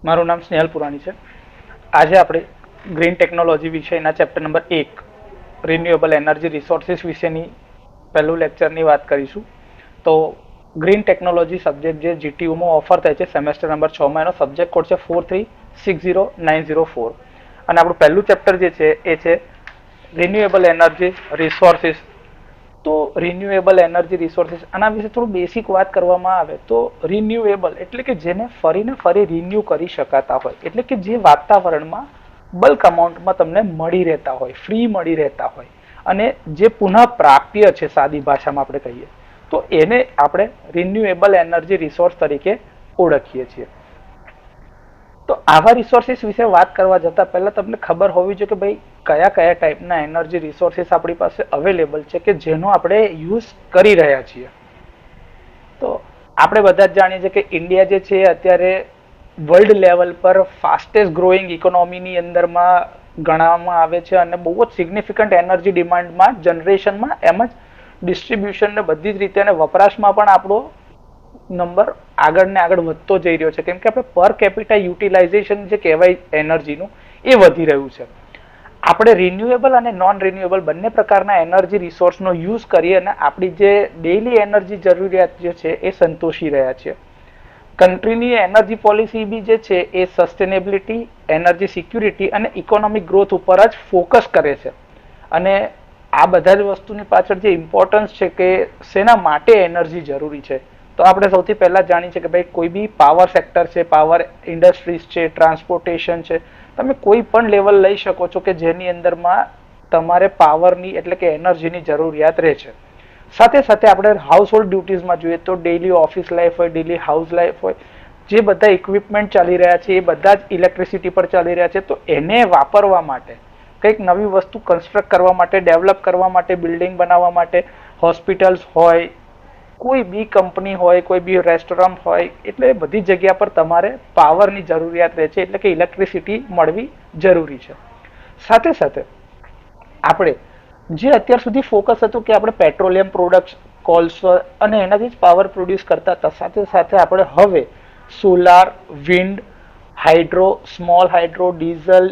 મારું નામ સ્નેહલ પુરાણી છે. આજે આપણે ગ્રીન ટેકનોલોજી વિષયના chapter number 1 renewable energy resources વિશેની પહેલું લેક્ચરની વાત કરીશું. તો ગ્રીન ટેકનોલોજી સબ્જેક્ટ જે જીટીયુમાં ઓફર થાય છે સેમેસ્ટર નંબર 6 માં, એનો સબ્જેક્ટ કોડ છે 4360904 અને આપણું પહેલું ચેપ્ટર જે છે એ છે રિન્યુએબલ એનર્જી રિસોર્સિસ. તો રિન્યુએબલ એનર્જી રિસોર્સિસ આના વિશે થોડું બેસિક વાત કરવામાં આવે તો રિન્યુએબલ એટલે કે જેને ફરીને ફરી રિન્યુ કરી શકાતા હોય, એટલે કે જે વાતાવરણમાં બલ્ક અમાઉન્ટમાં તમને મળી રહેતા હોય, ફ્રી મળી રહેતા હોય અને જે પુનઃ પ્રાપ્ય છે, સાદી ભાષામાં આપણે કહીએ તો એને આપણે રિન્યુએબલ એનર્જી રિસોર્સ તરીકે ઓળખીએ છીએ. તો આવા રિસોર્સિસ વિશે વાત કરવા જતા પહેલા તમને ખબર હોવી જોઈએ કે ભાઈ કયા કયા ટાઈપના એનર્જી રિસોર્સિસ આપણી પાસે અવેલેબલ છે કે જેનો આપણે યુઝ કરી રહ્યા છીએ. તો આપણે બધા જ જાણીએ છીએ કે ઇન્ડિયા જે છે અત્યારે વર્લ્ડ લેવલ પર ફાસ્ટેસ્ટ ગ્રોઈંગ ઇકોનોમીની અંદરમાં ગણવામાં આવે છે અને બહુ જ સિગ્નિફિકન્ટ એનર્જી ડિમાન્ડમાં, જનરેશનમાં, એમ જ ડિસ્ટ્રીબ્યુશન ને બધી જ રીતે અને વપરાશમાં પણ આપણો નંબર આગળ ને આગળ વધતો જઈ રહ્યો છે, કેમ કે આપણે પર કેપિટા યુટિલાઇઝેશન જે કહેવાય એનર્જીનું એ વધી રહ્યું છે. આપણે રિન્યુએબલ અને નોન રિન્યુએબલ બંને પ્રકારના એનર્જી રિસોર્સનો યુઝ કરી અને આપણી જે ડેઇલી એનર્જી જરૂરિયાત જે છે એ સંતોષી રહ્યા છે. કન્ટ્રીની એનર્જી પોલિસી બી જે છે એ સસ્ટેનેબિલિટી, એનર્જી સિક્યુરિટી અને ઇકોનોમિક ગ્રોથ ઉપર જ ફોકસ કરે છે. અને આ બધા જ વસ્તુની પાછળ જે ઇમ્પોર્ટન્સ છે કે શેના માટે એનર્જી જરૂરી છે, તો આપણે સૌથી પહેલા જાણીએ છીએ કે ભાઈ કોઈ બી પાવર સેક્ટર છે, પાવર ઇન્ડસ્ટ્રીઝ છે, ટ્રાન્સપોર્ટેશન છે, તમે કોઈ પણ લેવલ લઈ શકો છો કે જેની અંદરમાં તમારે પાવરની એટલે કે એનર્જીની જરૂરિયાત રહે છે. સાથે સાથે આપણે હાઉસ હોલ્ડ ડ્યુટીઝમાં જોઈએ તો ડેઇલી ઓફિસ લાઈફ હોય, ડેઇલી હાઉસ લાઈફ હોય, જે બધા ઇક્વિપમેન્ટ ચાલી રહ્યા છે એ બધા જ ઇલેક્ટ્રિસિટી પર ચાલી રહ્યા છે. તો એને વાપરવા માટે, કંઈક નવી વસ્તુ કન્સ્ટ્રક્ટ કરવા માટે, ડેવલપ કરવા માટે, બિલ્ડિંગ બનાવવા માટે, હોસ્પિટલ્સ હોય, કોઈ બી કંપની હોય, કોઈ બી રેસ્ટોરન્ટ હોય, એટલે બધી જગ્યા પર તમારે પાવરની જરૂરિયાત રહે છે, એટલે કે ઇલેક્ટ્રિસિટી મળવી જરૂરી છે. સાથે સાથે આપણે જે અત્યાર સુધી ફોકસ હતું કે આપણે પેટ્રોલિયમ પ્રોડક્ટ્સ, કોલસો અને એનાથી જ પાવર પ્રોડ્યુસ કરતા હતા, સાથે સાથે આપણે હવે solar, wind, hydro, small hydro, diesel,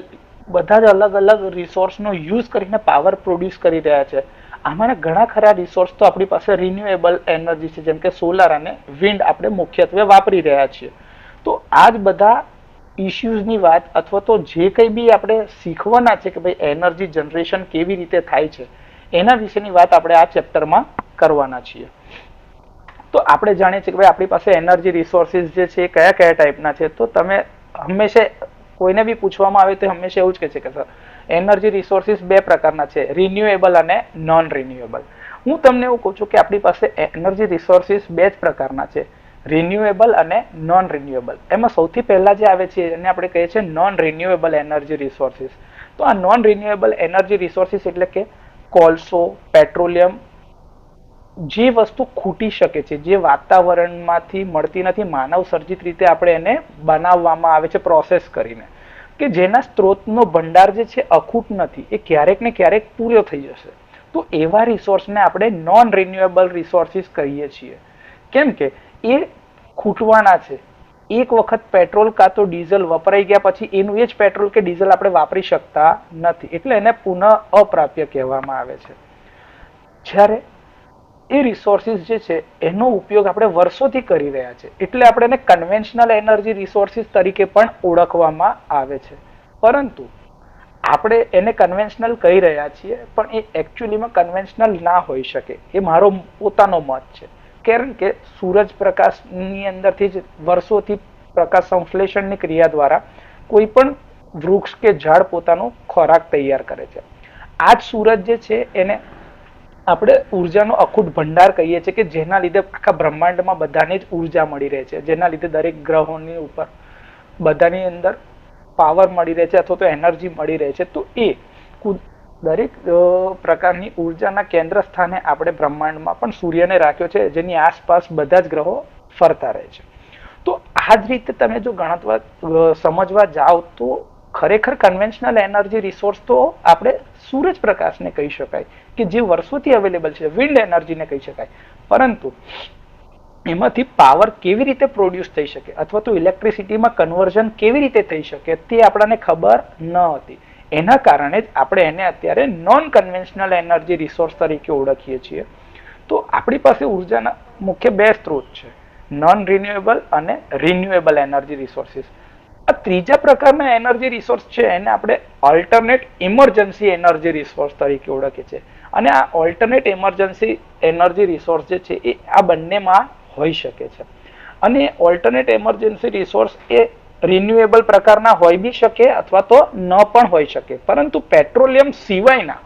બધા જ અલગ અલગ રિસોર્સનો યુઝ કરીને પાવર પ્રોડ્યુસ કરી રહ્યા છે. આમાંના ઘણા ખરા રિસોર્સ તો આપણી પાસે રિન્યુએબલ એનર્જી છે, જેમ કે સોલાર અને વિન્ડ આપણે મુખ્યત્વે વાપરી રહ્યા છીએ. તો આ જ બધા ઇશ્યુઝની વાત અથવા તો જે કંઈ બી આપણે શીખવાના છે કે ભાઈ એનર્જી જનરેશન કેવી રીતે થાય છે, એના વિશેની વાત આપણે આ ચેપ્ટરમાં કરવાના છીએ. તો આપણે જાણીએ છીએ કે ભાઈ આપણી પાસે એનર્જી રિસોર્સિસ જે છે એ કયા કયા ટાઈપના છે. તો તમે હંમેશા કોઈને બી પૂછવામાં આવે તો હંમેશા એવું જ કહે છે કે સર એનર્જી રિસોર્સિસ બે પ્રકારના છે, રિન્યુએબલ અને નોન રિન્યુએબલ. હું તમને એવું કહું છું કે આપણી પાસે એનર્જી રિસોર્સિસ બે જ પ્રકારના છે, રિન્યુએબલ અને નોન રિન્યુએબલ. એમાં સૌથી પહેલા જે આવે છે એને આપણે કહીએ છીએ નોન રિન્યુએબલ એનર્જી રિસોર્સિસ. તો આ નોન રિન્યુએબલ એનર્જી રિસોર્સિસ એટલે કે કોલસો, પેટ્રોલિયમ, જે વસ્તુ ખૂટી શકે છે, જે વાતાવરણમાંથી મળતી નથી, માનવ સર્જિત રીતે આપણે એને બનાવવામાં આવે છે પ્રોસેસ કરીને, કે જેના સ્ત્રોતનો ભંડાર જે છે અખૂટ નથી, એ ક્યારેક ને ક્યારેક પૂરો થઈ જશે. તો એવા રિસોર્સને આપણે નોન રિન્યુએબલ રિસોર્સિસ કહીએ છીએ, કેમ કે એ ખૂટવાના છે. એક વખત પેટ્રોલ કાં તો ડીઝલ વપરાઈ ગયા પછી એનું એ જ પેટ્રોલ કે ડીઝલ આપણે વાપરી શકતા નથી, એટલે એને પુનઃ અપ્રાપ્ય કહેવામાં આવે છે. જ્યારે એ રિસોર્સિસ જે છે એનો ઉપયોગ આપણે વર્ષોથી કરી રહ્યા છે, એટલે આપણે એને કન્વેન્શનલ એનર્જી રિસોર્સિસ તરીકે પણ ઓળખવામાં આવે છે. પરંતુ આપણે એને કન્વેન્શનલ કહી રહ્યા છીએ પણ એ એકચ્યુઅલીમાં કન્વેન્શનલ ના હોઈ શકે, એ મારો પોતાનો મત છે. કારણ કે સૂરજ પ્રકાશની અંદરથી જ વર્ષોથી પ્રકાશ સંશ્લેષણની ક્રિયા દ્વારા કોઈ પણ વૃક્ષ કે ઝાડ પોતાનો ખોરાક તૈયાર કરે છે. આ જ સૂરજ જે છે એને આપણે ઉર્જાનો અખૂટ ભંડાર કહીએ છીએ, કે જેના લીધે આખા બ્રહ્માંડમાં બધાને જ ઉર્જા મળી રહે છે, જેના લીધે દરેક ગ્રહોની ઉપર બધાની અંદર પાવર મળી રહે છે અથવા તો એનર્જી મળી રહે છે. તો એ દરેક પ્રકારની ઉર્જાના કેન્દ્ર સ્થાને આપણે બ્રહ્માંડમાં પણ સૂર્યને રાખ્યો છે, જેની આસપાસ બધા જ ગ્રહો ફરતા રહે છે. તો આ જ રીતે તમે જો ગણતવા સમજવા જાઓ તો ખરેખર કન્વેન્શનલ એનર્જી રિસોર્સ તો આપણે સૂરજ પ્રકાશને કહી શકાય, કે જે વર્ષોથી અવેલેબલ છે, વિન્ડ એનર્જીને કહી શકાય. પરંતુ એમાંથી પાવર કેવી રીતે પ્રોડ્યુસ થઈ શકે અથવા તો ઇલેક્ટ્રિસિટીમાં કન્વર્ઝન કેવી રીતે થઈ શકે તે આપણને ખબર ન હતી. એના કારણે જ આપણે એને અત્યારે નોન કન્વેન્શનલ એનર્જી રિસોર્સ તરીકે ઓળખીએ છીએ. તો આપણી પાસે ઉર્જાના મુખ્ય બે સ્ત્રોત છે, નોન રિન્યુએબલ અને રિન્યુએબલ એનર્જી રિસોર્સિસ. આ ત્રીજા પ્રકારના એનર્જી રિસોર્સ છે એને આપણે ઓલ્ટરનેટ ઇમરજન્સી એનર્જી રિસોર્સ તરીકે ઓળખીએ છીએ. અને આ ઓલ્ટરનેટ ઇમરજન્સી એનર્જી રિસોર્સ જે છે એ આ બંનેમાં હોઈ શકે છે. અને ઓલ્ટરનેટ ઇમરજન્સી રિસોર્સ એ રિન્યુએબલ પ્રકારના હોઈ બી શકે અથવા તો ન પણ હોઈ શકે. પરંતુ પેટ્રોલિયમ સિવાયના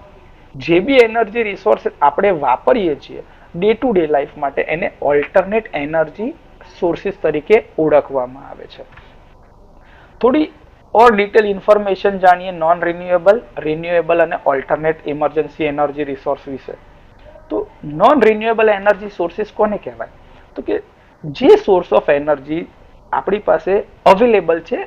જે બી એનર્જી રિસોર્સ આપણે વાપરીએ છીએ ડે ટુ ડે લાઈફ માટે એને ઓલ્ટરનેટ એનર્જી સોર્સિસ તરીકે ઓળખવામાં આવે છે. થોડી ઓર ડિટેલ ઇન્ફોર્મેશન જાણીએ નોન રિન્યુએબલ, રિન્યુએબલ અને ઓલ્ટરનેટ ઇમરજન્સી એનર્જી રિસોર્સ વિશે. તો નોન રિન્યુએબલ એનર્જી સોર્સિસ કોને કહેવાય? તો કે જે સોર્સ ઓફ એનર્જી આપણી પાસે અવેલેબલ છે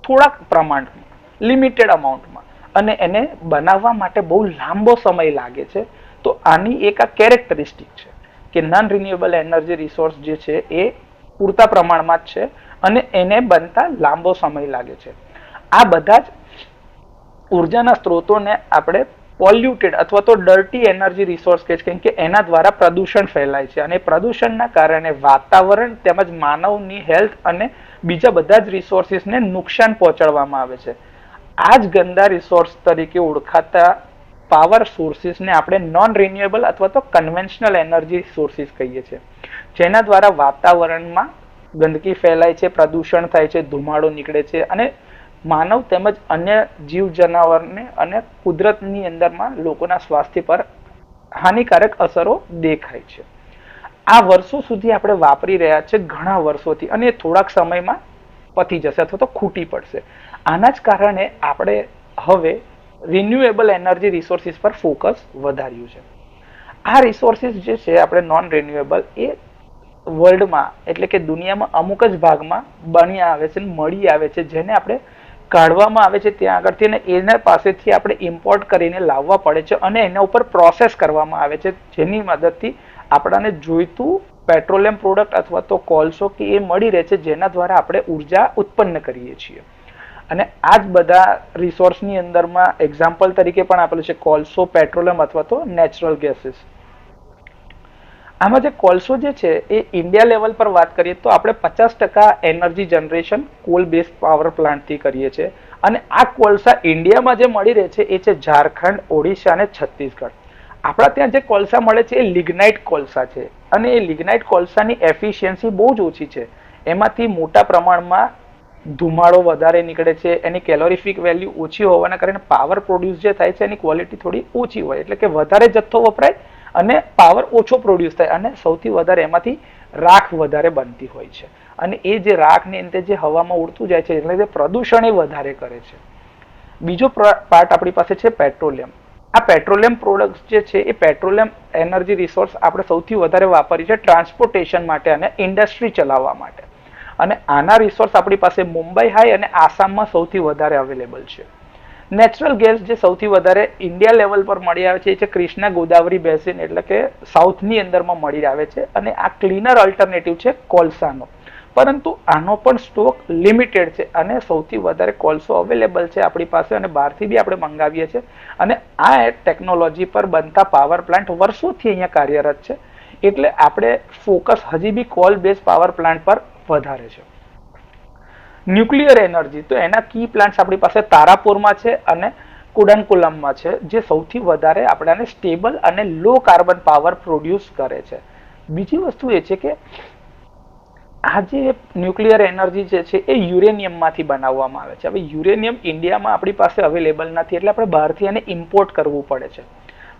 થોડાક પ્રમાણમાં, લિમિટેડ અમાઉન્ટમાં, અને એને બનાવવા માટે બહુ લાંબો સમય લાગે છે. તો આની એક આ કેરેક્ટરિસ્ટિક છે કે નોન રિન્યુએબલ એનર્જી રિસોર્સ જે છે એ પૂરતા પ્રમાણમાં જ છે અને એને બનતા લાંબો સમય લાગે છે. આ બધા જ ઉર્જાના સ્ત્રોતોને આપણે પોલ્યુટેડ અથવા તો ડર્ટી એનર્જી રિસોર્સ કહે છે, કેમ કે એના દ્વારા પ્રદૂષણ ફેલાય છે અને પ્રદૂષણના કારણે વાતાવરણ તેમજ માનવની હેલ્થ અને બીજા બધા જ રિસોર્સિસને નુકસાન પહોંચાડવામાં આવે છે. આ જ ગંદા રિસોર્સ તરીકે ઓળખાતા પાવર સોર્સિસને આપણે નોન રિન્યુએબલ અથવા તો કન્વેન્શનલ એનર્જી સોર્સિસ કહીએ છીએ, જેના દ્વારા વાતાવરણમાં ગંદકી ફેલાય છે, પ્રદૂષણ થાય છે, ધુમાડો નીકળે છે અને માનવ તેમજ અન્ય જીવ જનાવરને અને કુદરતની અંદરમાં લોકોના સ્વાસ્થ્ય પર હાનિકારક અસરો દેખાય છે. આ વર્ષો સુધી આપણે વાપરી રહ્યા છે, ઘણા વર્ષોથી, અને થોડાક સમયમાં પતી જશે અથવા તો ખૂટી પડશે. આના જ કારણે આપણે હવે રિન્યુએબલ એનર્જી રિસોર્સિસ પર ફોકસ વધાર્યું છે. આ રિસોર્સિસ જે છે આપણે નોન રિન્યુએબલ એ વર્લ્ડમાં એટલે કે દુનિયામાં અમુક જ ભાગમાં બની આવે છે, મળી આવે છે, જેને આપણે કાઢવામાં આવે છે ત્યાં આગળથી, અને એના પાસેથી આપણે ઇમ્પોર્ટ કરીને લાવવા પડે છે અને એના ઉપર પ્રોસેસ કરવામાં આવે છે, જેની મદદથી આપણાને જોઈતું પેટ્રોલિયમ પ્રોડક્ટ અથવા તો કોલસો કે એ મળી રહે છે, જેના દ્વારા આપણે ઉર્જા ઉત્પન્ન કરીએ છીએ. અને આ જ બધા રિસોર્સની અંદરમાં એક્ઝામ્પલ તરીકે પણ આપેલું છે કોલસો, પેટ્રોલિયમ અથવા તો નેચરલ ગેસીસ. આમાં જે કોલસો જે છે એ ઇન્ડિયા લેવલ પર વાત કરીએ તો આપણે 50% energy generation coal base power પ્લાન્ટથી કરીએ છીએ. અને આ કોલસા ઇન્ડિયામાં જે મળી રહે છે એ છે ઝારખંડ, ઓડિશા અને છત્તીસગઢ. આપણા ત્યાં જે કોલસા મળે છે એ લિગ્નાઇટ કોલસા છે અને એ લિગ્નાઇટ કોલસાની એફિશિયન્સી બહુ જ ઓછી છે. એમાંથી મોટા પ્રમાણમાં ધુમાડો વધારે નીકળે છે, એની કેલોરીફિક વેલ્યુ ઓછી હોવાના કારણે પાવર પ્રોડ્યુસ જે થાય છે એની ક્વોલિટી થોડી ઓછી હોય, એટલે કે વધારે જથ્થો વપરાય અને પાવર ઓછો પ્રોડ્યુસ થાય, અને સૌથી વધારે એમાંથી રાખ વધારે બનતી હોય છે. અને એ જે રાખની અંતે જે હવામાં ઉડતું જાય છે એટલે તે પ્રદૂષણ એ વધારે કરે છે. બીજો પાર્ટ આપણી પાસે છે પેટ્રોલિયમ. આ પેટ્રોલિયમ પ્રોડક્ટ્સ જે છે એ પેટ્રોલિયમ એનર્જી રિસોર્સ આપણે સૌથી વધારે વાપરીએ છીએ ટ્રાન્સપોર્ટેશન માટે અને ઇન્ડસ્ટ્રી ચલાવવા માટે. અને આના રિસોર્સ આપણી પાસે મુંબઈ હાઈ અને આસામમાં સૌથી વધારે અવેલેબલ છે. નેચરલ ગેસ જે સૌથી વધારે ઇન્ડિયા લેવલ પર મળી આવે છે એ છે કૃષ્ણા ગોદાવરી બેસિન, એટલે કે સાઉથની અંદરમાં મળી આવે છે, અને આ ક્લીનર અલ્ટરનેટિવ છે કોલસાનો. પરંતુ આનો પણ સ્ટોક લિમિટેડ છે અને સૌથી વધારે કોલસો અવેલેબલ છે આપણી પાસે, અને બહારથી બી આપણે મંગાવીએ છીએ. અને આ ટેકનોલોજી પર બનતા પાવર પ્લાન્ટ વર્ષોથી અહીંયા કાર્યરત છે, એટલે આપણે ફોકસ હજી બી કોલ બેઝ પાવર પ્લાન્ટ પર વધારે છે. ન્યુક્લિયર એનર્જી, તો એના કી પ્લાન્ટ્સ આપણી પાસે તારાપુરમાં છે અને કુડનકુલમમાં છે, જે સૌથી વધારે આપણને સ્ટેબલ અને લો કાર્બન પાવર પ્રોડ્યુસ કરે છે. બીજી વસ્તુ એ છે કે આ જે ન્યુક્લિયર એનર્જી જે છે એ યુરેનિયમમાંથી બનાવવામાં આવે છે. હવે યુરેનિયમ ઇન્ડિયામાં આપણી પાસે અવેલેબલ નથી, એટલે આપણે બહારથી એને ઇમ્પોર્ટ કરવું પડે છે.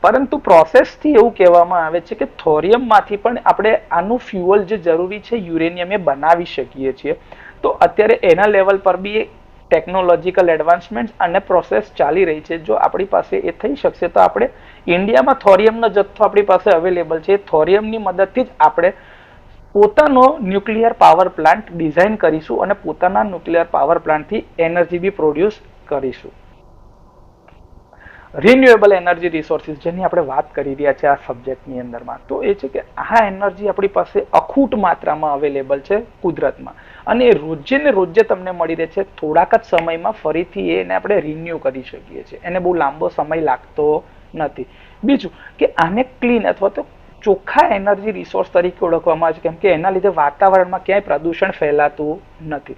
પરંતુ પ્રોસેસથી એવું કહેવામાં આવે છે કે થોરિયમમાંથી પણ આપણે આનું ફ્યુઅલ જે જરૂરી છે યુરેનિયમ એ બનાવી શકીએ છીએ. તો અત્યારે એના લેવલ પર બી ટેકનોલોજીકલ એડવાન્સમેન્ટ અને પ્રોસેસ ચાલી રહી છે. જો આપણી પાસે એ થઈ શકશે તો આપણે ઇન્ડિયામાં થોરિયમનો જથ્થો આપણી પાસે અવેલેબલ છે. થોરિયમની મદદથી જ આપણે પોતાનો ન્યુક્લિયર પાવર પ્લાન્ટ ડિઝાઇન કરીશું અને પોતાના nuclear power પ્લાન્ટથી energy be produce કરીશું. રિન્યુએબલ એનર્જી રિસોર્સિસ જેની આપણે વાત કરી રહ્યા છે આ સબ્જેક્ટની અંદરમાં, તો એ છે કે આ એનર્જી આપણી પાસે અખૂટ માત્રામાં અવેલેબલ છે કુદરતમાં, અને એ રોજે ને રોજે તમને મળી રહે છે. થોડાક જ સમયમાં ફરીથી એને આપણે રિન્યુ કરી શકીએ છીએ, એને બહુ લાંબો સમય લાગતો નથી. બીજું કે આને ક્લીન અથવા તો ચોખ્ખા એનર્જી રિસોર્સ તરીકે ઓળખવામાં આવે છે, કેમ કે એના લીધે વાતાવરણમાં ક્યાંય પ્રદૂષણ ફેલાતું નથી.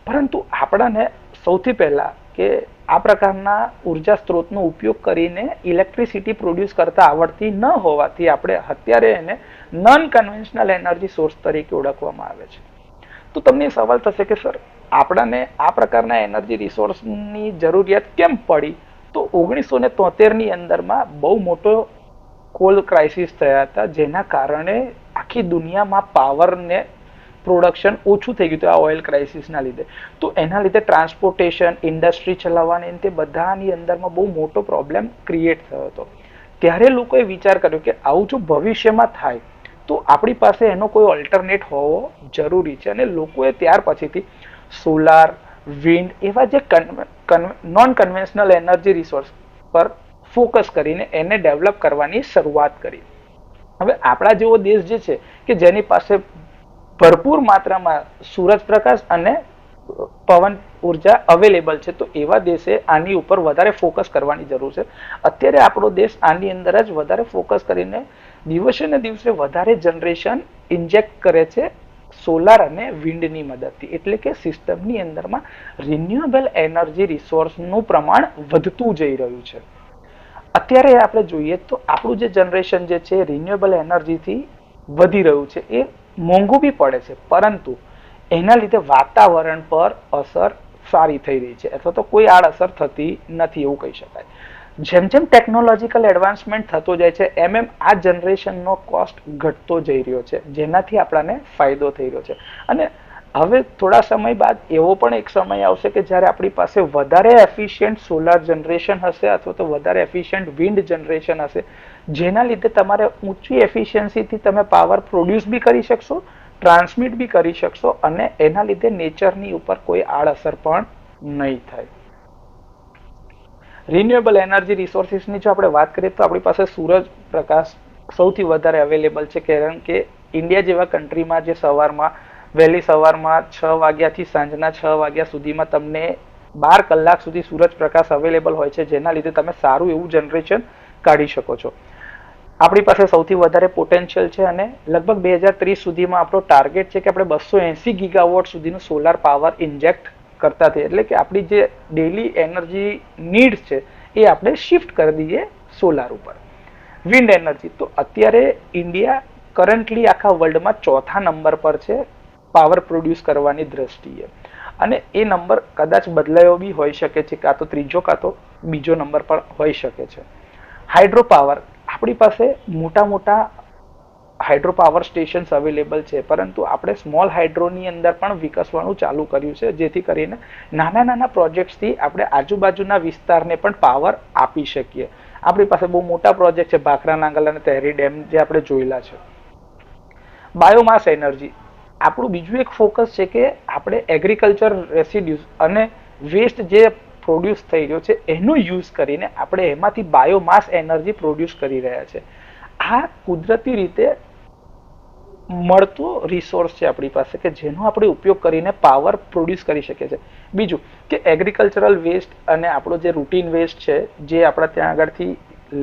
પરંતુ આપણાને સૌથી પહેલા કે આ પ્રકારના ઉર્જા સ્ત્રોતનો ઉપયોગ કરીને ઇલેક્ટ્રિસિટી પ્રોડ્યુસ કરતા આવડતી ન હોવાથી આપણે અત્યારે એને નોન કન્વેન્શનલ એનર્જી સોર્સ તરીકે ઓળખવામાં આવે છે. તો તમને સવાલ થશે કે સર આપણાને આ પ્રકારના એનર્જી રિસોર્સની જરૂરિયાત કેમ પડી? તો 1973ની અંદરમાં બહુ મોટો કોલ ક્રાઇસિસ થયા હતા, જેના કારણે આખી દુનિયામાં પાવરને પ્રોડક્શન ઓછું થઈ ગયું હતું આ ઓઇલ ક્રાઇસિસના લીધે. તો એના લીધે ટ્રાન્સપોર્ટેશન, ઇન્ડસ્ટ્રી ચલાવવાની તે બધાની અંદરમાં બહુ મોટો પ્રોબ્લેમ ક્રિએટ થયો હતો. ત્યારે લોકોએ વિચાર કર્યો કે આવું જો ભવિષ્યમાં થાય તો આપણી પાસે એનો કોઈ ઓલ્ટરનેટ હોવો જરૂરી છે, અને લોકોએ ત્યાર પછીથી સોલાર, વિન્ડ એવા જે નોન કન્વેન્શનલ એનર્જી રિસોર્સ પર ફોકસ કરીને એને ડેવલપ કરવાની શરૂઆત કરી. હવે આપણા જેવો દેશ જે છે કે જેની પાસે ભરપૂર માત્રામાં સૂરજ પ્રકાશ અને પવન ઉર્જા અવેલેબલ છે, તો એવા દેશે આની ઉપર વધારે ફોકસ કરવાની જરૂર છે. અત્યારે આપણો દેશ આની અંદર જ વધારે ફોકસ કરીને દિવસે ને દિવસે વધારે જનરેશન ઇન્જેક્ટ કરે છે સોલાર અને વિન્ડની મદદથી. એટલે કે સિસ્ટમની અંદરમાં રિન્યુએબલ એનર્જી રિસોર્સનું પ્રમાણ વધતું જઈ રહ્યું છે. અત્યારે આપણે જોઈએ તો આપણું જે જનરેશન જે છે રિન્યુએબલ એનર્જીથી વધી રહ્યું છે. એ મોંઘું બી પડે છે, પરંતુ એના લીધે વાતાવરણ પર અસર સારી થઈ રહી છે, અથવા તો કોઈ આડઅસર થતી નથી એવું કહી શકાય. જેમ જેમ ટેકનોલોજીકલ એડવાન્સમેન્ટ થતો જાય છે એમ એમ આ જનરેશનનો કોસ્ટ ઘટતો જઈ રહ્યો છે, જેનાથી આપણને ફાયદો થઈ રહ્યો છે. અને હવે થોડા સમય બાદ એવો પણ એક સમય આવશે કે જ્યારે આપણી પાસે વધારે એફિશિયન્ટ સોલાર જનરેશન હશે અથવા તો વધારે એફિશિયન્ટ વિન્ડ જનરેશન હશે, જેના લીધે તમારે ઊંચી એફિશિયન્સીથી તમે પાવર પ્રોડ્યુસ બી કરી શકશો, ટ્રાન્સમિટ બી કરી શકશો, અને એના લીધે નેચરની ઉપર કોઈ આડઅસર પણ નહીં થાય. રિન્યુએબલ એનર્જી રિસોર્સિસની જો આપણે વાત કરીએ તો આપણી પાસે સૂરજ પ્રકાશ સૌથી વધારે અવેલેબલ છે, કારણ કે ઇન્ડિયા જેવા કન્ટ્રીમાં જે વહેલી સવારમાં 6 વાગ્યાથી સાંજના 6 વાગ્યા સુધીમાં તમને 12 કલાક સુધી સૂરજ પ્રકાશ અવેલેબલ હોય છે, જેના લીધે તમે સારું એવું જનરેશન કાઢી શકો છો. આપણી પાસે સૌથી વધારે પોટેન્શિયલ છે, અને લગભગ 2030 સુધીમાં આપણો ટાર્ગેટ છે કે આપણે 280 ગીગાવોટ સુધીનું સોલાર પાવર ઇન્જેક્ટ કરતા થઈએ. એટલે કે આપણી જે ડેલી એનર્જી નીડ્સ છે એ આપણે શિફ્ટ કરી દઈએ સોલાર ઉપર. વિન્ડ એનર્જી તો અત્યારે ઇન્ડિયા કરન્ટલી આખા વર્લ્ડમાં 4થા નંબર પર છે પાવર પ્રોડ્યુસ કરવાની દ્રષ્ટિએ, અને એ નંબર કદાચ બદલાયો બી હોઈ શકે છે, કાં તો ત્રીજો કાં તો બીજો નંબર પર હોઈ શકે છે. હાઇડ્રો પાવર આપણી પાસે મોટા મોટા હાઇડ્રો પાવર સ્ટેશન્સ અવેલેબલ છે, પરંતુ આપણે સ્મોલ હાઇડ્રોની અંદર પણ વિકસવાનું ચાલુ કર્યું છે, જેથી કરીને નાના નાના પ્રોજેક્ટ્સથી આપણે આજુબાજુના વિસ્તારને પણ પાવર આપી શકીએ. આપણી પાસે બહુ મોટા પ્રોજેક્ટ છે, ભાખરા નાંગલ અને તહેરી ડેમ જે આપણે જોયેલા છે. બાયોમાસ એનર્જી આપણું બીજું એક ફોકસ છે કે આપણે એગ્રીકલ્ચર રેસિડ્યુઝ અને વેસ્ટ જે પ્રોડ્યુસ થઈ રહ્યો છે એનો યુઝ કરીને આપણે એમાંથી બાયોમાસ એનર્જી પ્રોડ્યુસ કરી રહ્યા છે. આ કુદરતી રીતે મળતો રિસોર્સ છે આપણી પાસે, કે જેનો આપણે ઉપયોગ કરીને પાવર પ્રોડ્યુસ કરી શકીએ છીએ. બીજું કે એગ્રીકલ્ચરલ વેસ્ટ અને આપણો જે રૂટીન વેસ્ટ છે, જે આપણા ત્યાં આગળથી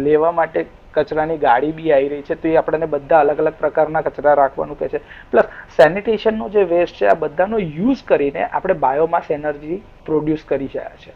લેવા માટે કચરાની ગાડી બી આવી રહી છે, તો એ આપણને બધા અલગ અલગ પ્રકારના કચરા રાખવાનું કહે છે. પ્લસ સેનિટેશનનો જે વેસ્ટ છે, આ બધાનો યુઝ કરીને આપણે બાયોમાસ એનર્જી પ્રોડ્યુસ કરી રહ્યા છે.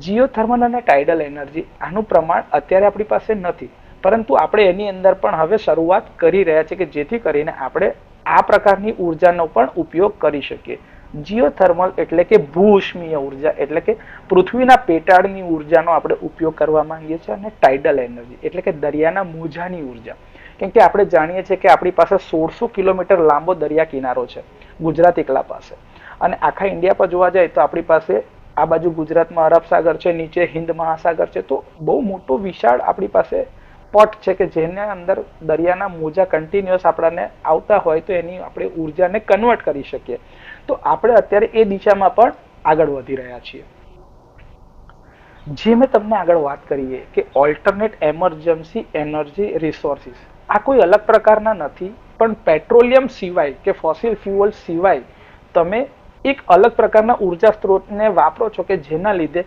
જીઓથર્મલ અને ટાઇડલ એનર્જી આનું પ્રમાણ અત્યારે આપણી પાસે નથી, પરંતુ આપણે એની અંદર પણ હવે શરૂઆત કરી રહ્યા છીએ કે જેથી કરીને આપણે આ પ્રકારની ઉર્જાનો પણ ઉપયોગ કરી શકીએ. જીઓથર્મલ એટલે કે ભૂઉષ્મીય ઉર્જા, એટલે કે પૃથ્વીના પેટાળની ઉર્જાનો આપણે ઉપયોગ કરવા માંગીએ છીએ. અને ટાઇડલ એનર્જી એટલે કે દરિયાના મોજાની ઉર્જા, કેમ કે આપણે જાણીએ છીએ કે આપણી પાસે 1600 કિલોમીટર લાંબો દરિયા કિનારો છે ગુજરાત એકલા પાસે, અને આખા ઇન્ડિયા પર જોવા જાય તો આપણી પાસે આ બાજુ ગુજરાતમાં અરબ સાગર છે, નીચે હિન્દ મહાસાગર છે, તો બહુ મોટો વિશાળ આપણી પાસે પોટ છે કે જેના અંદર દરિયાના મોજા કન્ટિન્યુઅસ આપણને આવતા હોય તો એની આપણે ઉર્જાને કન્વર્ટ કરી શકીએ. તો આપણે અત્યારે એ દિશામાં પણ આગળ વધી રહ્યા છીએ. જે મેં તમને આગળ વાત કરીએ કે ઓલ્ટરનેટ એમરજન્સી એનર્જી રિસોર્સિસ, આ કોઈ અલગ પ્રકારના નથી, પણ પેટ્રોલિયમ સિવાય કે ફોસિલ ફ્યુઅલ સિવાય તમે એક અલગ પ્રકારના ઉર્જા સ્ત્રોતને વાપરો છો કે જેના લીધે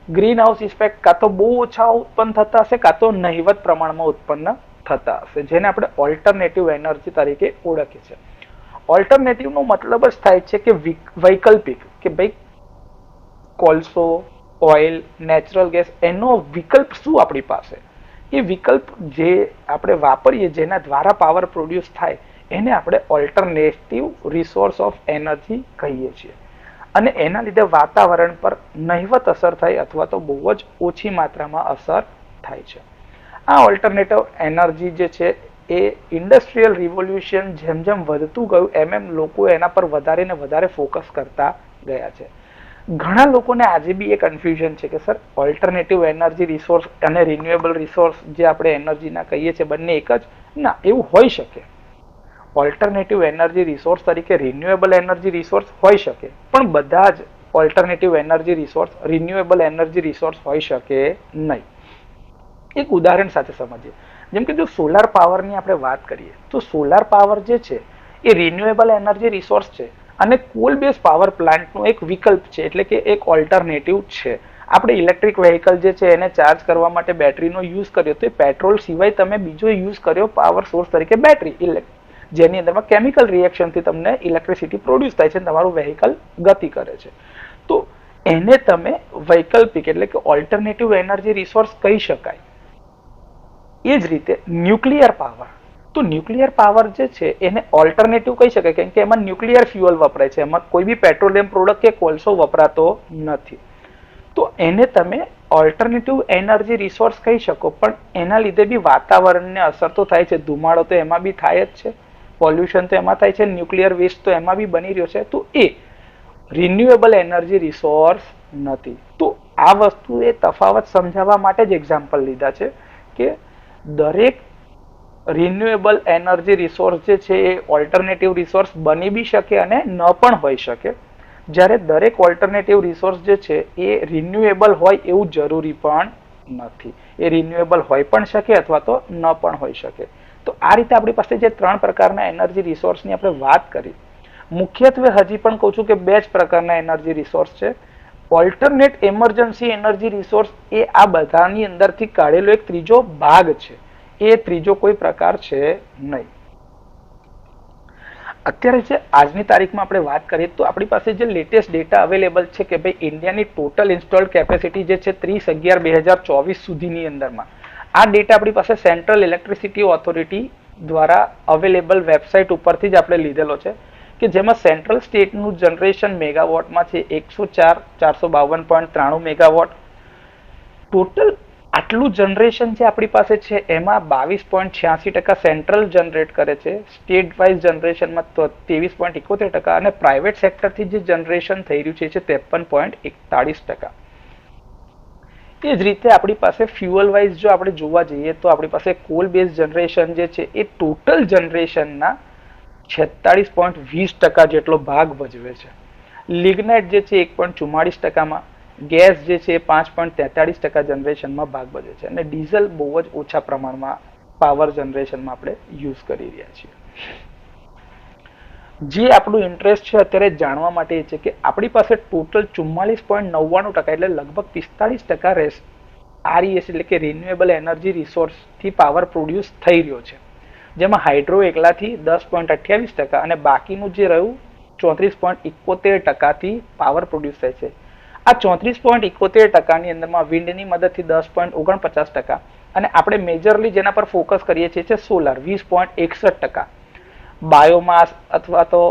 ગ્રીન હાઉસ ઇફેક્ટ કાં તો બહુ ઓછા ઉત્પન્ન થતા હશે કાં તો નહિવત પ્રમાણમાં ઉત્પન્ન થતા હશે, જેને આપણે ઓલ્ટરનેટિવ એનર્જી તરીકે ઓળખીએ છીએ. ઓલ્ટરનેટિવનો મતલબ જ થાય છે કે વૈકલ્પિક, કે ભાઈ કોલસો, ઓઇલ, નેચરલ ગેસ એનો વિકલ્પ શું આપણી પાસે, એ વિકલ્પ જે આપણે વાપરીએ જેના દ્વારા પાવર પ્રોડ્યુસ થાય એને આપણે ઓલ્ટરનેટિવ રિસોર્સ ઓફ એનર્જી કહીએ છીએ. અને એના લીધે વાતાવરણ પર નહિવત અસર થાય અથવા તો બહુ જ ઓછી માત્રામાં અસર થાય છે. આ ઓલ્ટરનેટિવ એનર્જી જે છે એ ઇન્ડસ્ટ્રીયલ રિવોલ્યુશન જેમ જેમ વધતું ગયું એમ લોકો એના પર વધારે ને વધારે ફોકસ કરતા ગયા છે. ઘણા લોકોને આજે બી એ કન્ફ્યુઝન છે કે સર ઓલ્ટરનેટિવ એનર્જી રિસોર્સ અને રિન્યુએબલ રિસોર્સ જે આપણે એનર્જીના કહીએ છીએ બંને એક જ? ના, એવું હોઈ શકે. ઓલ્ટરનેટિવ એનર્જી રિસોર્સ તરીકે રિન્યુએબલ એનર્જી રિસોર્સ હોઈ શકે, પણ બધા જ alternative energy resource renewable energy resource હોઈ શકે નહીં. એક ઉદાહરણ સાથે સમજીએ. જેમ કે જો સોલાર પાવરની આપણે વાત કરીએ તો સોલાર પાવર જે છે એ રિન્યુએબલ એનર્જી રિસોર્સ છે અને કોલ બેઝ પાવર પ્લાન્ટનો એક વિકલ્પ છે, એટલે કે એક ઓલ્ટરનેટિવ છે. આપણે ઇલેક્ટ્રિક વ્હીકલ જે છે એને ચાર્જ કરવા માટે બેટરીનો યુઝ કર્યો તો એ પેટ્રોલ સિવાય તમે બીજો યુઝ કર્યો પાવર સોર્સ તરીકે બેટરી, જેની અંદરમાં કેમિકલ રિએક્શનથી તમને ઇલેક્ટ્રિસિટી પ્રોડ્યુસ થાય છે, તમારું વ્હીકલ ગતિ કરે છે. તો એને તમે વૈકલ્પિક એટલે કે ઓલ્ટરનેટિવ એનર્જી રિસોર્સ કહી શકાય. એ જ રીતે ન્યુક્લિયર પાવર, તો ન્યુક્લિયર પાવર જે છે એને ઓલ્ટરનેટિવ કહી શકાય કેમ કે એમાં ન્યુક્લિયર ફ્યુઅલ વપરાય છે, એમાં કોઈ બી પેટ્રોલિયમ પ્રોડક્ટ કે કોલસો વપરાતો નથી. તો એને તમે ઓલ્ટરનેટિવ એનર્જી રિસોર્સ કહી શકો, પણ એના લીધે બી વાતાવરણને અસર તો થાય છે, ધુમાડો તો એમાં બી થાય જ છે, પોલ્યુશન તો એમાં થાય છે, ન્યુક્લિયર વેસ્ટ તો એમાં બી બની રહ્યો છે, તો એ રિન્યુએબલ એનર્જી રિસોર્સ નથી. તો આ વસ્તુ એ તફાવત સમજાવવા માટે જ એક્ઝામ્પલ લીધા છે કે દરેક રિન્યુએબલ એનર્જી રિસોર્સ જે છે એ ઓલ્ટરનેટિવ રિસોર્સ બની બી શકે અને ન પણ હોઈ શકે, જ્યારે દરેક ઓલ્ટરનેટિવ રિસોર્સ જે છે એ રિન્યુએબલ હોય એવું જરૂરી પણ નથી. એ રિન્યુએબલ હોઈ પણ શકે અથવા તો ન પણ હોઈ શકે. તો આ રીતે આપણી પાસે જે 3 પ્રકારના એનર્જી રિસોર્સની આપણે વાત કરી, મુખ્યત્વે હજી પણ કહું છું કે 2 જ પ્રકારના એનર્જી રિસોર્સ છે. ઓલ્ટરનેટ એમરજન્સી એનર્જી રિસોર્સ એ આ બધાની અંદરથી કાઢેલો એક ત્રીજો ભાગ છે, એ ત્રીજો કોઈ પ્રકાર છે નહીં. અત્યારે જે આજની તારીખમાં આપણે વાત કરીએ તો આપણી પાસે જે લેટેસ્ટ ડેટા અવેલેબલ છે કે ભાઈ ઇન્ડિયાની ટોટલ ઇન્સ્ટોલ્ડ કેપેસિટી જે છે 30/11/2024 સુધીની અંદરમાં, આ ડેટા આપણી પાસે સેન્ટ્રલ ઇલેક્ટ્રિસિટી ઓથોરિટી દ્વારા અવેલેબલ વેબસાઇટ ઉપરથી જ આપણે લીધેલો છે, કે જેમાં સેન્ટ્રલ સ્ટેટનું જનરેશન મેગાવોટમાં છે 104,452.93 મેગાવોટ. ટોટલ આટલું જનરેશન જે આપણી પાસે છે એમાં 22.86% સેન્ટ્રલ જનરેટ કરે છે, સ્ટેટ વાઇઝ જનરેશનમાં 23.71% અને પ્રાઇવેટ સેક્ટરથી જે જનરેશન થઈ રહ્યું છે 53.41%. એ જ રીતે આપણી પાસે ફ્યુઅલ વાઇઝ જો આપણે જોવા જઈએ તો આપણી પાસે કોલ બેઝ જનરેશન જે છે એ ટોટલ જનરેશનના 46.20% જેટલો ભાગ ભજવે છે. લિગ્નાઇટ જે છે 1.44%માં, ગેસ જે છે 5.43% જનરેશનમાં ભાગ ભજવે છે અને ડીઝલ બહુ જ ઓછા પ્રમાણમાં પાવર જનરેશનમાં આપણે યુઝ કરી રહ્યા છીએ. જે આપણું ઇન્ટરેસ્ટ છે અત્યારે જાણવા માટે એ છે કે આપણી પાસે ટોટલ 44.99% એટલે લગભગ 45% RES એટલે કે રિન્યુએબલ એનર્જી રિસોર્સથી પાવર પ્રોડ્યુસ થઈ રહ્યો છે, જેમાં હાઇડ્રો એકલાથી 10.28% અને બાકીનું જે રહ્યું 34.71%થી પાવર પ્રોડ્યુસ થાય છે. આ 34.71%ની અંદરમાં વિન્ડની મદદથી 10.49% અને આપણે મેજરલી જેના પર ફોકસ કરીએ છીએ છે સોલાર 20.61%, બાયોમાસ અથવા તો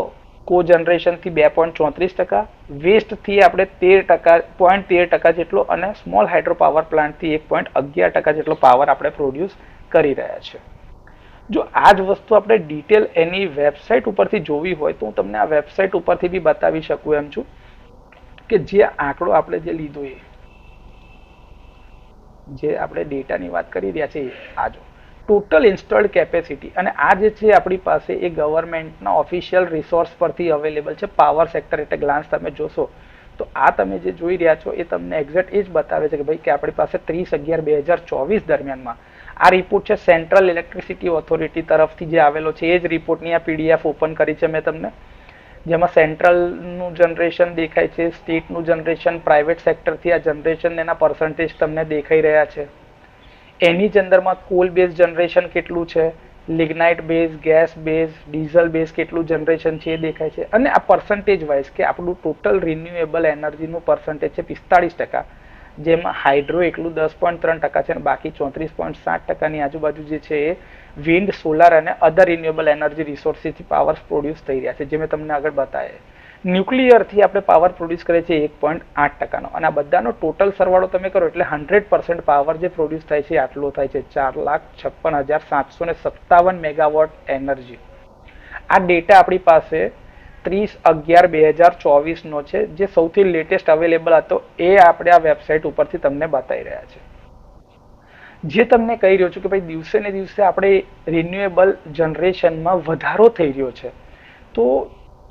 કોજનરેશનથી 2.34%, વેસ્ટથી આપણે 13% જેટલો અને સ્મોલ હાઇડ્રો પાવર પ્લાન્ટથી 1.11% જેટલો પાવર આપણે પ્રોડ્યુસ કરી રહ્યા છે. જો આ જ વસ્તુ આપણે ડિટેલ એની વેબસાઇટ ઉપરથી જોવી હોય તો હું તમને આ વેબસાઇટ ઉપરથી બી બતાવી શકું એમ છું કે જે આંકડો આપણે જે લીધો એ જે આપણે ડેટાની વાત કરી રહ્યા છીએ આ જો ટોટલ ઇન્સ્ટોલ્ડ કેપેસિટી, અને આ જે છે આપણી પાસે એ ગવર્મેન્ટના ઓફિશિયલ રિસોર્સ પરથી અવેલેબલ છે. પાવર સેક્ટર એટલે ગ્લાન્સ તમે જોશો તો આ તમે જે જોઈ રહ્યા છો એ તમને એક્ઝેક્ટ એ જ બતાવે છે કે ભાઈ કે આપણી પાસે 30/11/2024 દરમિયાનમાં આ રિપોર્ટ છે સેન્ટ્રલ ઇલેક્ટ્રિસિટી ઓથોરિટી તરફથી જે આવેલો છે એ જ રિપોર્ટની આ પીડીએફ ઓપન કરી છે મેં તમને, જેમાં સેન્ટ્રલનું જનરેશન દેખાય છે, સ્ટેટનું જનરેશન, પ્રાઇવેટ સેક્ટરથી આ જનરેશન એના પર્સન્ટેજ તમને દેખાઈ રહ્યા છે. એની જ અંદરમાં કોલ બેઝ જનરેશન કેટલું છે, lignite base, gas base, diesel base કેટલું જનરેશન છે એ દેખાય છે. અને આ પર્સન્ટેજ વાઇઝ કે આપણું ટોટલ રિન્યુએબલ એનર્જીનું પર્સન્ટેજ છે 45%, જેમાં હાઇડ્રો એકલું 10.3% છે અને બાકી 34.7%ની આજુબાજુ જે છે એ વિન્ડ, સોલાર અને અધર રિન્યુએબલ એનર્જી રિસોર્સિસથી પાવર પ્રોડ્યુસ થઈ રહ્યા છે, જે મેં તમને આગળ બતાવ્યા. ન્યુક્લિયરથી આપણે પાવર પ્રોડ્યુસ કરીએ છીએ 1.8%નો, અને આ બધાનો ટોટલ સરવાળો તમે કરો એટલે 100% પાવર જે પ્રોડ્યુસ થાય છે આટલો થાય છે, 4,56,757 મેગાવોટ એનર્જી. આ ડેટા આપણી પાસે 30/11/2024 છે, જે સૌથી લેટેસ્ટ અવેલેબલ હતો એ આપણે આ વેબસાઇટ ઉપરથી તમને બતાવી રહ્યા છે. જે તમને કહી રહ્યો છું કે ભાઈ દિવસે ને દિવસે આપણે રિન્યુએબલ જનરેશનમાં વધારો થઈ રહ્યો છે. તો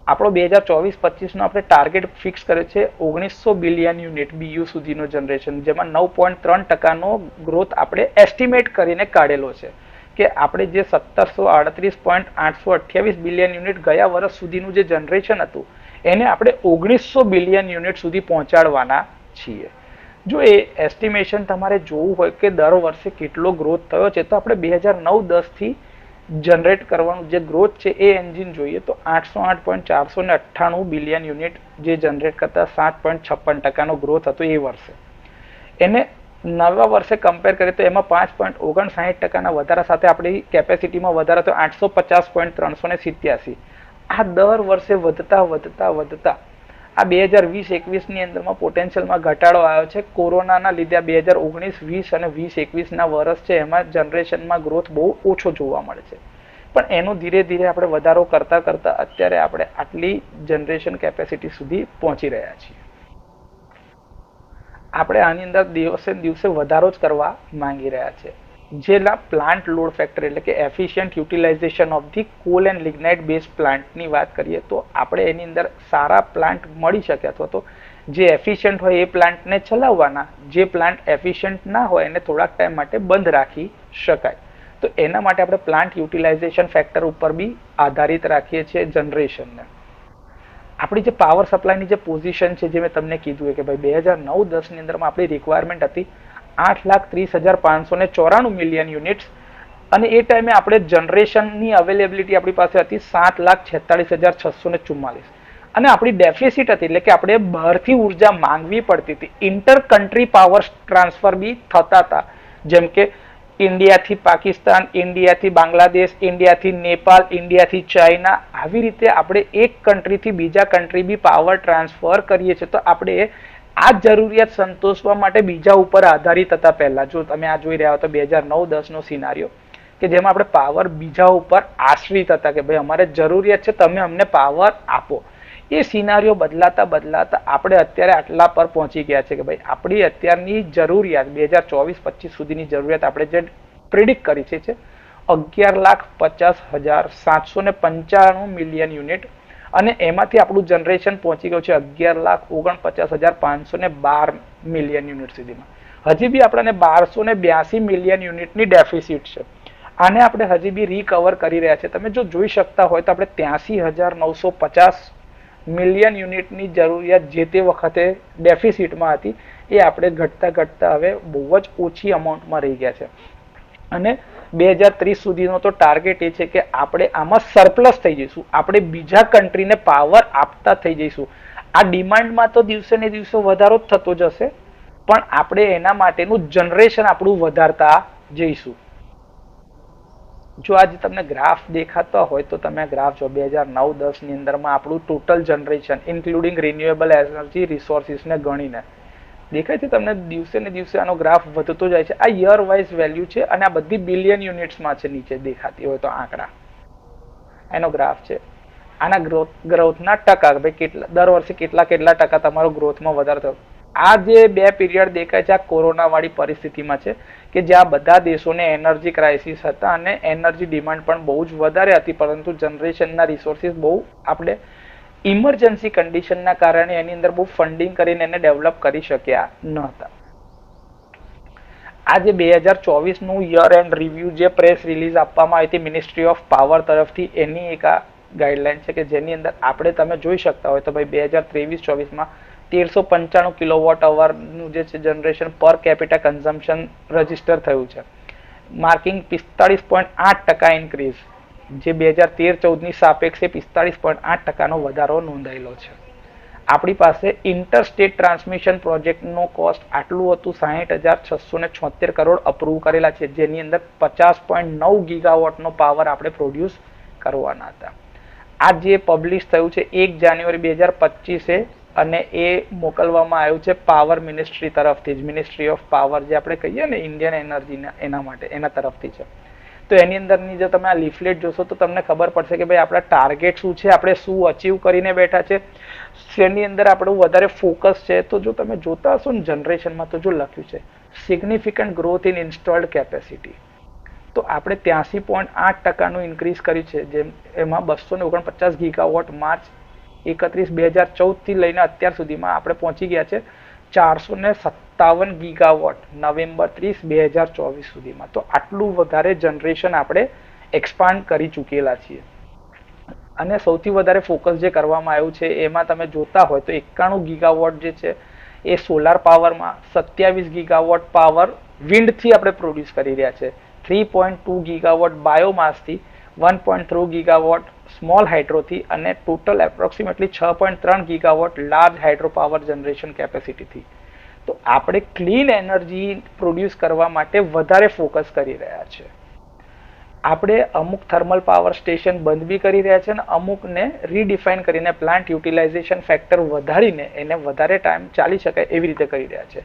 આપણો 2024-25નો આપણે ટાર્ગેટ ફિક્સ કર્યો છે 1900 બિલિયન યુનિટ BU સુધીનો જનરેશન, જેમાં 9.3%નો ગ્રોથ આપણે એસ્ટિમેટ કરીને કાઢેલો છે કે આપણે જે 1738.828 બિલિયન યુનિટ ગયા વર્ષ સુધીનું જે જનરેશન હતું એને આપણે 1900 બિલિયન યુનિટ સુધી પહોંચાડવાના છીએ. જો એ એસ્ટિમેશન તમારે જોવું હોય કે દર વર્ષે કેટલો ગ્રોથ થયો છે, તો આપણે 2009-10થી જનરેટ કરવાનું જે ગ્રોથ છે એ એન્જિન જોઈએ તો 808.498 બિલિયન યુનિટ જે જનરેટ કરતા 7.56%નો ગ્રોથ હતો એ વર્ષે. એને નવા વર્ષે કમ્પેર કરીએ તો એમાં 5.59%ના વધારા સાથે આપણી કેપેસિટીમાં વધારો તો 850.387. આ દર વર્ષે વધતા આ 2020-21ની અંદરમાં પોટેન્શિયલમાં ઘટાડો આવ્યો છે. કોરોનાના લીધે આ 2019-20 અને 20-21ના વર્ષ છે એમાં જનરેશનમાં ગ્રોથ બહુ ઓછો જોવા મળે છે, પણ એનો ધીરે ધીરે આપણે વધારો કરતા અત્યારે આપણે આટલી જનરેશન કેપેસિટી સુધી પહોંચી રહ્યા છીએ. આપણે આની અંદર દિવસે દિવસે વધારો જ કરવા માંગી રહ્યા છે. જેના પ્લાન્ટ લોડ ફેક્ટર એટલે કે efficient utilization of the coal and lignite base પ્લાન્ટની વાત કરીએ તો આપણે એની અંદર સારા પ્લાન્ટ મળી શકે, અથવા તો જે એફિશિયન્ટ હોય એ પ્લાન્ટને ચલાવવાના, જે પ્લાન્ટ એફિશિયન્ટ ના હોય એને થોડાક ટાઈમ માટે બંધ રાખી શકાય. તો એના માટે આપણે પ્લાન્ટ યુટિલાઇઝેશન ફેક્ટર ઉપર બી આધારિત રાખીએ છીએ જનરેશનને. આપણી જે પાવર સપ્લાયની જે પોઝિશન છે, જે મેં તમને કીધું કે ભાઈ 2009-10ની અંદરમાં આપણી રિક્વાયરમેન્ટ હતી 8,30,594 મિલિયન યુનિટ્સ, અને એ ટાઈમે આપણે જનરેશનની અવેલેબિલિટી આપણી પાસે હતી 7,46,644, અને આપણી ડેફિસિટ હતી એટલે કે આપણે બહારથી ઉર્જા માંગવી પડતી હતી. ઇન્ટર કન્ટ્રી પાવર ટ્રાન્સફર બી થતા હતા, જેમ કે ઇન્ડિયાથી પાકિસ્તાન, ઇન્ડિયાથી બાંગ્લાદેશ, ઇન્ડિયાથી નેપાળ, ઇન્ડિયાથી ચાઇના, આવી રીતે આપણે એક કન્ટ્રીથી બીજા કન્ટ્રી બી પાવર ટ્રાન્સફર કરીએ છીએ. તો આપણે આ જરૂરિયાત સંતોષવા માટે બીજા ઉપર આધારિત હતા પહેલા. જો તમે આ જોઈ રહ્યા હો તો 2009-10નો સિનારીઓ કે જેમાં આપણે પાવર બીજા ઉપર આશ્રિત હતા કે ભાઈ અમારે જરૂરિયાત છે, તમે અમને પાવર આપો. એ સિનારીઓ બદલાતા આપણે અત્યારે આટલા પર પહોંચી ગયા છે કે ભાઈ આપણી અત્યારની જરૂરિયાત 2024-25 સુધીની જરૂરિયાત આપણે જે પ્રિડિક્ટ કરી છે 11,50,795 મિલિયન યુનિટ, અને એમાંથી આપણું જનરેશન પહોંચી ગયું છે 11,49,512 મિલિયન યુનિટ સુધીમાં. હજી બી આપણને 1282 મિલિયન યુનિટની ડેફિસિટ છે. આને આપણે હજી બી રિકવર કરી રહ્યા છે. તમે જો જોઈ શકતા હોય તો આપણે 83,950 મિલિયન યુનિટની જરૂરિયાત જે તે વખતે ડેફિસિટમાં હતી, એ આપણે ઘટતા હવે બહુ જ ઓછી અમાઉન્ટમાં રહી ગયા છે. અને 2030 સુધીનો તો ટાર્ગેટ એ છે કે આપણે આમાં સરપ્લસ થઈ જઈશું, આપણે બીજા કન્ટ્રીને પાવર આપતા થઈ જઈશું. આ ડિમાન્ડમાં તો દિવસે ને દિવસે વધારો જ થતો જશે, પણ આપણે એના માટેનું જનરેશન આપણું વધારતા જઈશું. જો આજે તમને ગ્રાફ દેખાતા હોય તો તમે ગ્રાફ જો 2009-10ની અંદરમાં આપણું total generation including renewable energy રિસોર્સિસને ગણીને દેખાય છે તમને. દિવસે ને દિવસે આનો ગ્રાફ વધતો જાય છે. આ યર વાઇઝ વેલ્યુ છે અને આ બધી બિલિયન યુનિટ્સમાં છે. નીચે દેખાતી હોય તો આંકડા એનો ગ્રાફ છે. આના ગ્રોથના ટકા ભાઈ કેટલા દર વર્ષે કેટલા ટકા તમારો ગ્રોથમાં વધારો થયો. આ જે બે પીરિયડ દેખાય છે આ કોરોના વાળી પરિસ્થિતિમાં છે કે જ્યાં બધા દેશોને એનર્જી ક્રાઇસિસ હતા અને એનર્જી ડિમાન્ડ પણ બહુ જ વધારે હતી, પરંતુ જનરેશનના રિસોર્સિસ બહુ આપણે ઇમરજન્સી કન્ડિશનના કારણે એની અંદર બહુ ફંડિંગ કરીને એને ડેવલપ કરી શક્યા ન હતા. આ જે 2024નું યર એન્ડ રિવ્યુ જે પ્રેસ રિલીઝ આપવામાં આવી હતી મિનિસ્ટ્રી ઓફ પાવર તરફથી, એની એક આ ગાઈડલાઈન છે કે જેની અંદર આપણે તમે જોઈ શકતા હોય તો ભાઈ 2023-24માં 1395 કિલોવોટ અવરનું જે છે જનરેશન પર કેપિટા કન્ઝમ્પશન રજીસ્ટર થયું છે, માર્કિંગ 45.8% ઇન્ક્રીઝ, જે 2013-14ની સાપેક્ષે 45.8%નો વધારો નોંધાયેલો છે. આપણી પાસે ઇન્ટરસ્ટેટ ટ્રાન્સમિશન પ્રોજેક્ટનો કોસ્ટ આટલું હતું 60,676 કરોડ અપ્રૂવ કરેલા છે, જેની અંદર 50.9 ગીગાવોટનો પાવર આપણે પ્રોડ્યુસ કરવાના હતા. આ જે પબ્લિશ થયું છે 1 જાન્યુઆરી 2025 અને એ મોકલવામાં આવ્યું છે પાવર મિનિસ્ટ્રી તરફથી જ, મિનિસ્ટ્રી ઓફ પાવર જે આપણે કહીએ ને ઇન્ડિયન એનર્જીના, એના માટે એના તરફથી છે. તો એની અંદરની જો તમે આ લીફલેટ જોશો તો તમને ખબર પડશે કે ભાઈ આપણા ટાર્ગેટ શું છે, આપણે શું અચીવ કરીને બેઠા છે, શેની અંદર આપણું વધારે ફોકસ છે. તો જો તમે જોતા હશો ને જનરેશનમાં તો જો લખ્યું છે significant growth in installed capacity, તો આપણે 83.8%નું ઇન્ક્રીઝ કર્યું છે, જેમ એમાં 249 ગીગાવોટ માર્ચ 31, 2014 થી લઈને અત્યાર સુધીમાં આપણે પહોંચી ગયા છે 457 ગીગાવોટ નવેમ્બર 30, 2024 સુધીમાં. તો આટલું વધારે જનરેશન આપણે એક્સપાન્ડ કરી ચૂકેલા છીએ. અને સૌથી વધારે ફોકસ જે કરવામાં આવ્યું છે એમાં તમે જોતા હોય તો 91 ગીગાવોટ જે છે એ સોલાર પાવરમાં, 27 ગીગાવોટ પાવર વિન્ડથી આપણે પ્રોડ્યુસ કરી રહ્યા છે, 3.2 ગીગાવોટ બાયોમાસથી, 1.3 ગીગાવોટ સ્મોલ હાઇડ્રોથી અને total approximately 6.3 gigawatt large hydro power generation કેપેસિટીથી. તો આપણે ક્લીન એનર્જી પ્રોડ્યુસ કરવા માટે વધારે ફોકસ કરી રહ્યા છે. આપણે અમુક થર્મલ પાવર સ્ટેશન બંધ બી કરી રહ્યા છે અને અમુકને રીડિફાઇન કરીને પ્લાન્ટ યુટિલાઇઝેશન ફેક્ટર વધારીને એને વધારે ટાઈમ ચાલી શકાય એવી રીતે કરી રહ્યા છે.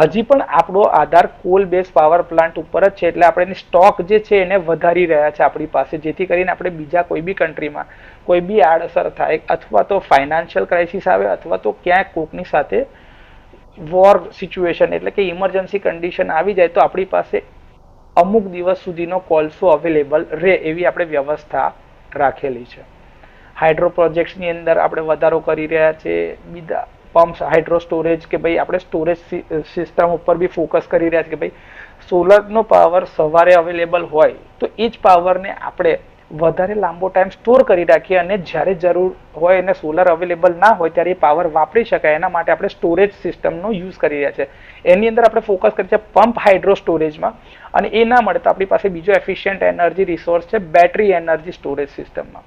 હજી પણ આપણો આધાર કોલ બેઝ પાવર પ્લાન્ટ ઉપર જ છે, એટલે આપણે એની સ્ટોક જે છે એને વધારી રહ્યા છે આપણી પાસે, જેથી કરીને આપણે બીજા કોઈ બી કન્ટ્રીમાં કોઈ બી આડઅસર થાય અથવા તો ફાઇનાન્શિયલ ક્રાઇસિસ આવે અથવા તો ક્યાંક કોકની સાથે વોર સિચ્યુએશન એટલે કે ઇમરજન્સી કન્ડિશન આવી જાય તો આપણી પાસે અમુક દિવસ સુધીનો કોલસો અવેલેબલ રહે એવી આપણે વ્યવસ્થા રાખેલી છે. હાઇડ્રો પ્રોજેક્ટ્સની અંદર આપણે વધારો કરી રહ્યા છે, બીજા પમ્પ્સ, હાઇડ્રો સ્ટોરેજ કે ભાઈ આપણે સ્ટોરેજ સિસ્ટમ ઉપર બી ફોકસ કરી રહ્યા છે કે ભાઈ સોલરનો પાવર સવારે અવેલેબલ હોય તો એ જ પાવરને આપણે વધારે લાંબો ટાઈમ સ્ટોર કરી રાખીએ અને જ્યારે જરૂર હોય અને સોલર અવેલેબલ ના હોય ત્યારે એ પાવર વાપરી શકાય, એના માટે આપણે સ્ટોરેજ સિસ્ટમનો યુઝ કરી રહ્યા છે. એની અંદર આપણે ફોકસ કરીએ છીએ પમ્પ હાઇડ્રો સ્ટોરેજમાં, અને એ ના મળે તો આપણી પાસે બીજો એફિશિયન્ટ એનર્જી રિસોર્સ છે બેટરી એનર્જી સ્ટોરેજ સિસ્ટમમાં.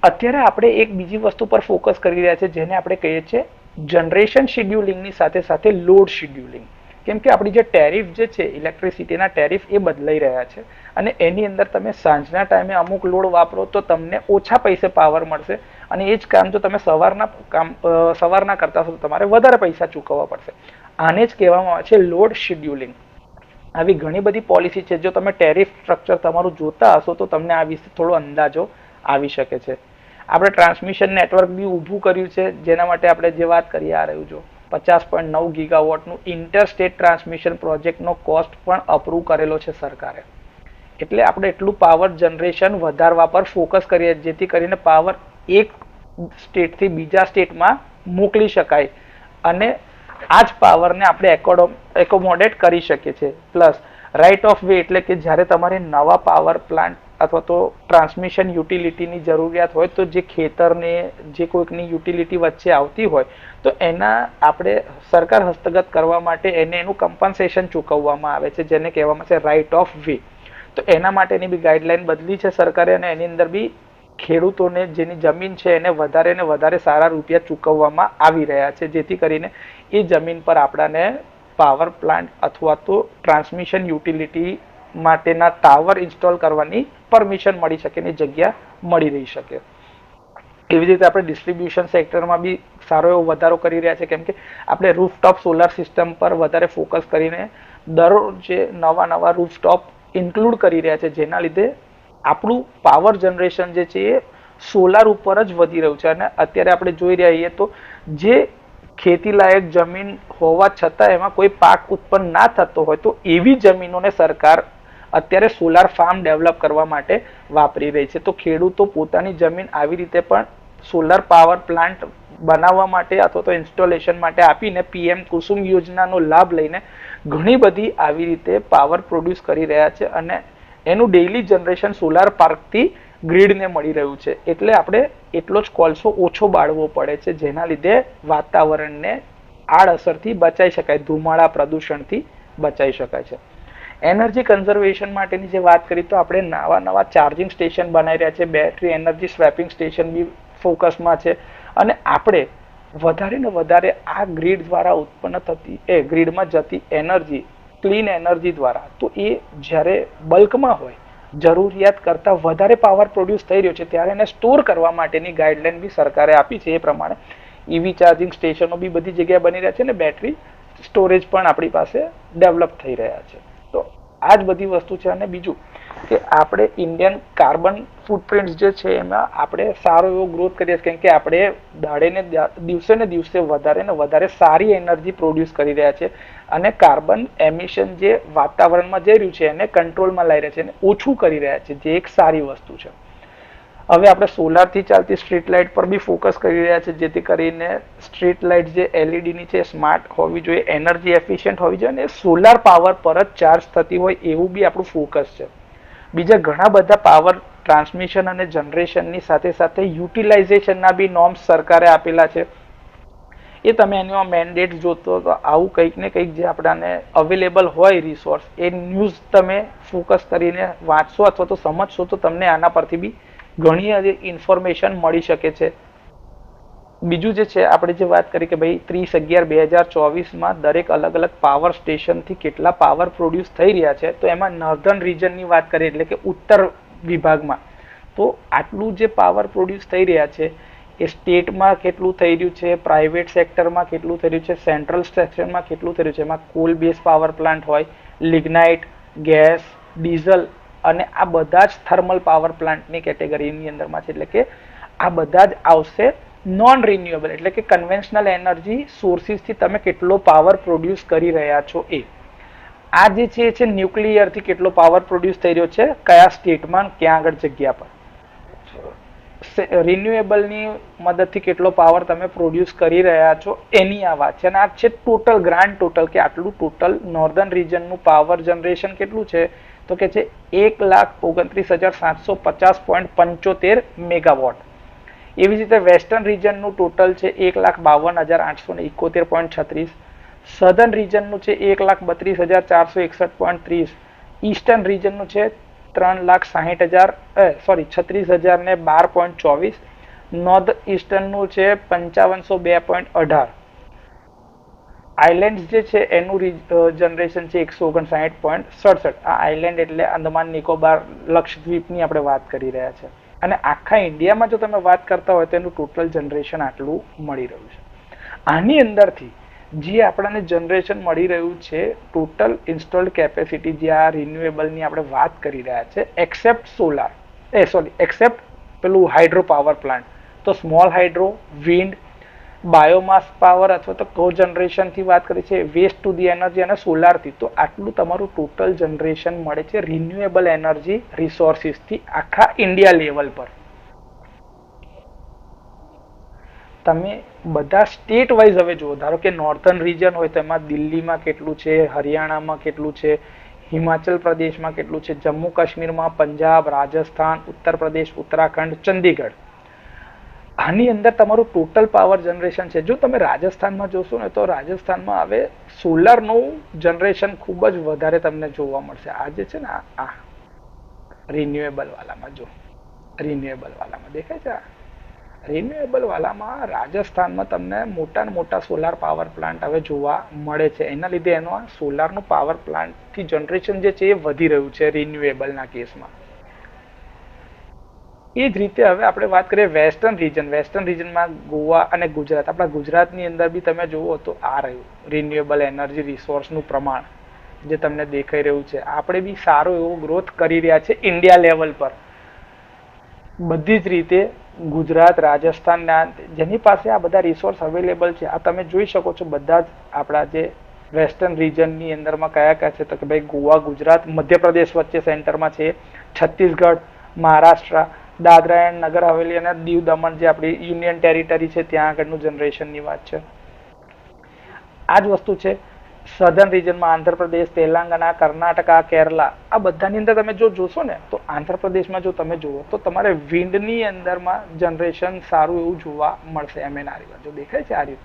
અત્યારે આપણે એક બીજી વસ્તુ પર ફોકસ કરી રહ્યા છે જેને આપણે કહીએ છીએ જનરેશન શેડ્યુલિંગની સાથે સાથે લોડ શેડ્યુલિંગ. કેમ કે આપણી જે ટેરિફ જે છે ઇલેક્ટ્રિસિટીના ટેરિફ એ બદલાઈ રહ્યા છે અને એની અંદર તમે સાંજના ટાઈમે અમુક લોડ વાપરો તો તમને ઓછા પૈસે પાવર મળશે અને એ જ કામ જો તમે સવારના કરતા હશો તો તમારે વધારે પૈસા ચૂકવવા પડશે. આને જ કહેવામાં આવે છે લોડ શેડ્યુલિંગ. આવી ઘણી બધી પોલિસી છે, જો તમે ટેરિફ સ્ટ્રક્ચર તમારું જોતા હશો તો તમને આ વિશે થોડો અંદાજો આવી શકે છે. આપણે ટ્રાન્સમિશન નેટવર્ક બી ઊભું કર્યું છે, જેના માટે આપણે જે વાત કરી આ રહ્યું જો 50.9 ગીગાવોટનું ઇન્ટરસ્ટેટ ટ્રાન્સમિશન પ્રોજેક્ટનો કોસ્ટ પણ અપ્રૂવ કરેલો છે સરકારે. એટલે આપણે એટલું પાવર જનરેશન વધારવા પર ફોકસ કરીએ જેથી કરીને પાવર એક સ્ટેટથી બીજા સ્ટેટમાં મોકલી શકાય અને આ જ પાવરને આપણે એકોમોડેટ કરી શકીએ છીએ. પ્લસ રાઇટ ઓફ વે એટલે કે જ્યારે તમારે નવા પાવર પ્લાન્ટ અથવા તો ટ્રાન્સમિશન યુટિલિટીની જરૂરિયાત હોય તો જે ખેતરને જે કોઈકની યુટિલિટી વચ્ચે આવતી હોય તો એના આપણે સરકાર હસ્તગત કરવા માટે એને એનું કમ્પન્સેશન ચૂકવવામાં આવે છે, જેને કહેવામાં છે રાઇટ ઓફ વે. તો એના માટેની બી ગાઈડલાઈન બદલી છે સરકારે અને એની અંદર બી ખેડૂતોને જેની જમીન છે એને વધારે ને વધારે સારા રૂપિયા ચૂકવવામાં આવી રહ્યા છે, જેથી કરીને એ જમીન પર આપણાને પાવર પ્લાન્ટ અથવા તો ટ્રાન્સમિશન યુટિલિટી માટેના ટાવર ઇન્સ્ટોલ કરવાની પરમિશન મળી શકે, એની જગ્યા મળી રહી શકે. એવી રીતે આપણે ડિસ્ટ્રીબ્યુશન સેક્ટરમાં બી સારો એવો વધારો કરી રહ્યા છે, કેમ કે આપણે રૂફટોપ સોલાર સિસ્ટમ પર વધારે ફોકસ કરીને દરરોજ નવા રૂફટોપ ઇન્ક્લુડ કરી રહ્યા છે, જેના લીધે આપણું પાવર જનરેશન જે છે એ સોલાર ઉપર જ વધી રહ્યું છે. અને અત્યારે આપણે જોઈ રહ્યા છીએ તો જે ખેતી લાયક જમીન હોવા છતાં એમાં કોઈ પાક ઉત્પન્ન ના થતો હોય તો એવી જમીનોને સરકાર અત્યારે સોલાર ફાર્મ ડેવલપ કરવા માટે વાપરી રહી છે. તો ખેડૂતો પોતાની જમીન આવી રીતે પણ સોલર પાવર પ્લાન્ટ બનાવવા માટે અથવા તો ઇન્સ્ટોલેશન માટે આપીને પીએમ કુસુમ યોજનાનો લાભ લઈને ઘણી બધી આવી રીતે પાવર પ્રોડ્યુસ કરી રહ્યા છે અને એનું ડેઇલી જનરેશન સોલાર પાર્કથી ગ્રીડને મળી રહ્યું છે. એટલે આપણે એટલો જ કોલસો ઓછો બાળવો પડે છે, જેના લીધે વાતાવરણને આડઅસરથી બચાવી શકાય, ધુમાડા પ્રદૂષણથી બચાવી શકાય છે. એનર્જી કન્ઝર્વેશન માટેની જે વાત કરી તો આપણે નવા ચાર્જિંગ સ્ટેશન બનાવી રહ્યા છે, બેટરી એનર્જી સ્વેપિંગ સ્ટેશન બી ફોકસમાં છે અને આપણે વધારે ને વધારે આ ગ્રીડ દ્વારા ઉત્પન્ન થતી ગ્રીડમાં જતી એનર્જી ક્લીન એનર્જી દ્વારા, તો એ જ્યારે બલ્કમાં હોય, જરૂરિયાત કરતાં વધારે પાવર પ્રોડ્યુસ થઈ રહ્યો છે ત્યારે એને સ્ટોર કરવા માટેની ગાઈડલાઈન બી સરકારે આપી છે. એ પ્રમાણે ઈવી ચાર્જિંગ સ્ટેશનો બી બધી જગ્યાએ બની રહ્યા છે ને બેટરી સ્ટોરેજ પણ આપણી પાસે ડેવલપ થઈ રહ્યા છે. તો આ જ બધી વસ્તુ છે. અને બીજું કે આપણે ઇન્ડિયન કાર્બન ફૂટપ્રિન્ટ્સ જે છે એમાં આપણે સારો એવો ગ્રોથ કરીએ છીએ, કેમ કે આપણે દિવસે ને દિવસે વધારે ને વધારે સારી એનર્જી પ્રોડ્યુસ કરી રહ્યા છે અને કાર્બન એમિશન જે વાતાવરણમાં જઈ રહ્યું છે એને કંટ્રોલમાં લાવી રહ્યા છે, એને ઓછું કરી રહ્યા છે, જે એક સારી વસ્તુ છે. હવે આપણે સોલારથી ચાલતી સ્ટ્રીટ લાઇટ પર બી ફોકસ કરી રહ્યા છે, જેથી કરીને સ્ટ્રીટ લાઇટ જે એલઈડીની છે સ્માર્ટ હોવી જોઈએ, એનર્જી એફિશિયન્ટ હોવી જોઈએ અને સોલાર પાવર પર જ ચાર્જ થતી હોય એવું બી આપણું ફોકસ છે. બીજા ઘણા બધા પાવર ટ્રાન્સમિશન અને જનરેશનની સાથે સાથે યુટિલાઇઝેશનના બી નોર્મ્સ સરકારે આપેલા છે. એ તમે એનો મેન્ડેટ જોતો તો આવું કંઈક ને કંઈક જે આપણાને અવેલેબલ હોય રિસોર્સ, એ ન્યૂઝ તમે ફોકસ કરીને વાંચશો અથવા તો સમજશો તો તમને આના પરથી બી ઘણી ઇન્ફોર્મેશન મળી શકે છે. બીજું જે છે આપણે જે વાત કરી કે ભાઈ 30/11/2024માં દરેક અલગ અલગ પાવર સ્ટેશનથી કેટલા પાવર પ્રોડ્યુસ થઈ રહ્યા છે, તો એમાં નોર્ધન રિજનની વાત કરીએ એટલે કે ઉત્તર વિભાગમાં તો આટલું જે પાવર પ્રોડ્યુસ થઈ રહ્યા છે એ સ્ટેટમાં કેટલું થઈ રહ્યું છે, પ્રાઇવેટ સેક્ટરમાં કેટલું થઈ રહ્યું છે, સેન્ટ્રલ સેક્શનમાં કેટલું થઈ રહ્યું છે. એમાં કોલ બેઝ પાવર પ્લાન્ટ હોય, લિગ્નાઇટ, ગેસ, ડીઝલ અને આ બધા જ થર્મલ પાવર પ્લાન્ટની કેટેગરીની અંદરમાં છે. એટલે કે આ બધા જ આવશે નોન રિન્યુએબલ, એટલે કે કન્વેન્શનલ એનર્જી સોર્સિસથી તમે કેટલો પાવર પ્રોડ્યુસ કરી રહ્યા છો એ. આ જે છે ન્યુક્લિયરથી કેટલો પાવર પ્રોડ્યુસ થઈ રહ્યો છે, કયા સ્ટેટમાં, ક્યાં આગળ જગ્યા પર. રિન્યુએબલની મદદથી કેટલો પાવર તમે પ્રોડ્યુસ કરી રહ્યા છો એની આ વાત છે. અને આ છે ટોટલ ગ્રાન્ડ ટોટલ, કે આટલું ટોટલ નોર્ધન રિજનનું પાવર જનરેશન કેટલું છે તો કે છે 1,29,750.75 મેગાવોટ. એવી જ રીતે વેસ્ટર્ન રિજનનું ટોટલ છે 1,52,871.36, સધર્ન રિજનનું છે 1,32,461.30, ઈસ્ટર્ન રિજનનું છે 36,012.24, નોર્થ ઈસ્ટર્નનું છે 5502.18, આઇલેન્ડ જે છે એનું જનરેશન છે 159.67. આ આઇલેન્ડ એટલે અંદમાન નિકોબાર લક્ષદ્વીપની આપણે વાત કરી રહ્યા છે. અને આખા ઇન્ડિયામાં જો તમે વાત કરતા હોય તો એનું ટોટલ જનરેશન આટલું મળી રહ્યું છે. આની અંદરથી જે આપણને જનરેશન મળી રહ્યું છે, ટોટલ ઇન્સ્ટોલ્ડ કેપેસિટી જે આ રિન્યુએબલની આપણે વાત કરી રહ્યા છે, એક્સેપ્ટ પેલું હાઇડ્રો પાવર પ્લાન્ટ, તો small hydro, wind, biomass power અથવા તો કો જનરેશનથી વાત કરી છે, વેસ્ટ ટુ ધી એનર્જી અને સોલારથી, તો આટલું તમારું ટોટલ જનરેશન મળે છે રિન્યુએબલ એનર્જી રિસોર્સિસથી આખા ઇન્ડિયા લેવલ પર. તમે બધા સ્ટેટ વાઇઝ હવે જુઓ, ધારો કે નોર્થન રિજન હોય તો એમાં દિલ્હીમાં કેટલું છે, હરિયાણામાં કેટલું છે, હિમાચલ પ્રદેશમાં કેટલું છે, જમ્મુ કાશ્મીરમાં, પંજાબ, રાજસ્થાન, ઉત્તર પ્રદેશ, ઉત્તરાખંડ, ચંદીગઢ. આની અંદર તમારું ટોટલ પાવર જનરેશન છે. જો તમે રાજસ્થાનમાં જોશો ને તો રાજસ્થાનમાં હવે સોલારનું જનરેશન ખૂબ જ વધારે તમને જોવા મળશે. આ જે છે ને આ રિન્યુએબલ વાલામાં, જો રિન્યુએબલ વાલામાં દેખાય છે, રિન્યુએબલ વાલામાં રાજસ્થાનમાં તમને મોટા સોલાર પાવર પ્લાન્ટ હવે જોવા મળે છે. એના લીધે એનો આ સોલારનું પાવર પ્લાન્ટથી જનરેશન જે છે એ વધી રહ્યું છે રિન્યુએબલના કેસમાં. એ જ રીતે હવે આપણે વાત કરીએ વેસ્ટર્ન રિજનમાં ગોવા અને ગુજરાત. આપણા ગુજરાતની અંદર બી તમે જુઓ તો આ રહ્યું રિન્યુએબલ એનર્જી રિસોર્સનું પ્રમાણ જે તમને દેખાઈ રહ્યું છે. આપણે બી સારો એવો ગ્રોથ કરી રહ્યા છે ઇન્ડિયા લેવલ પર. બધી જ રીતે ગુજરાત, રાજસ્થાન, જેની પાસે આ બધા રિસોર્સ અવેલેબલ છે, આ તમે જોઈ શકો છો. બધા જ આપણા જે વેસ્ટર્ન રિજનની અંદરમાં કયા કયા છે તો કે ભાઈ ગોવા, ગુજરાત, મધ્યપ્રદેશ વચ્ચે સેન્ટરમાં છે, છત્તીસગઢ, મહારાષ્ટ્ર, દાદરા એન્ડ નગર હવેલી અને દીવ દમણ જે આપણી યુનિયન ટેરિટરી છે ત્યાં આગળનું જનરેશનની વાત છે. આ જ વસ્તુ છે સધર્ન રિજનમાં આંધ્રપ્રદેશ, તેલંગાણા, કર્ણાટકા, કેરલા, આ બધાની અંદર તમે જો જોશો ને તો આંધ્રપ્રદેશમાં જો તમે જુઓ તો તમારે વિન્ડની અંદરમાં જનરેશન સારું એવું જોવા મળશે. MNRE જો દેખાય છે આ રીતે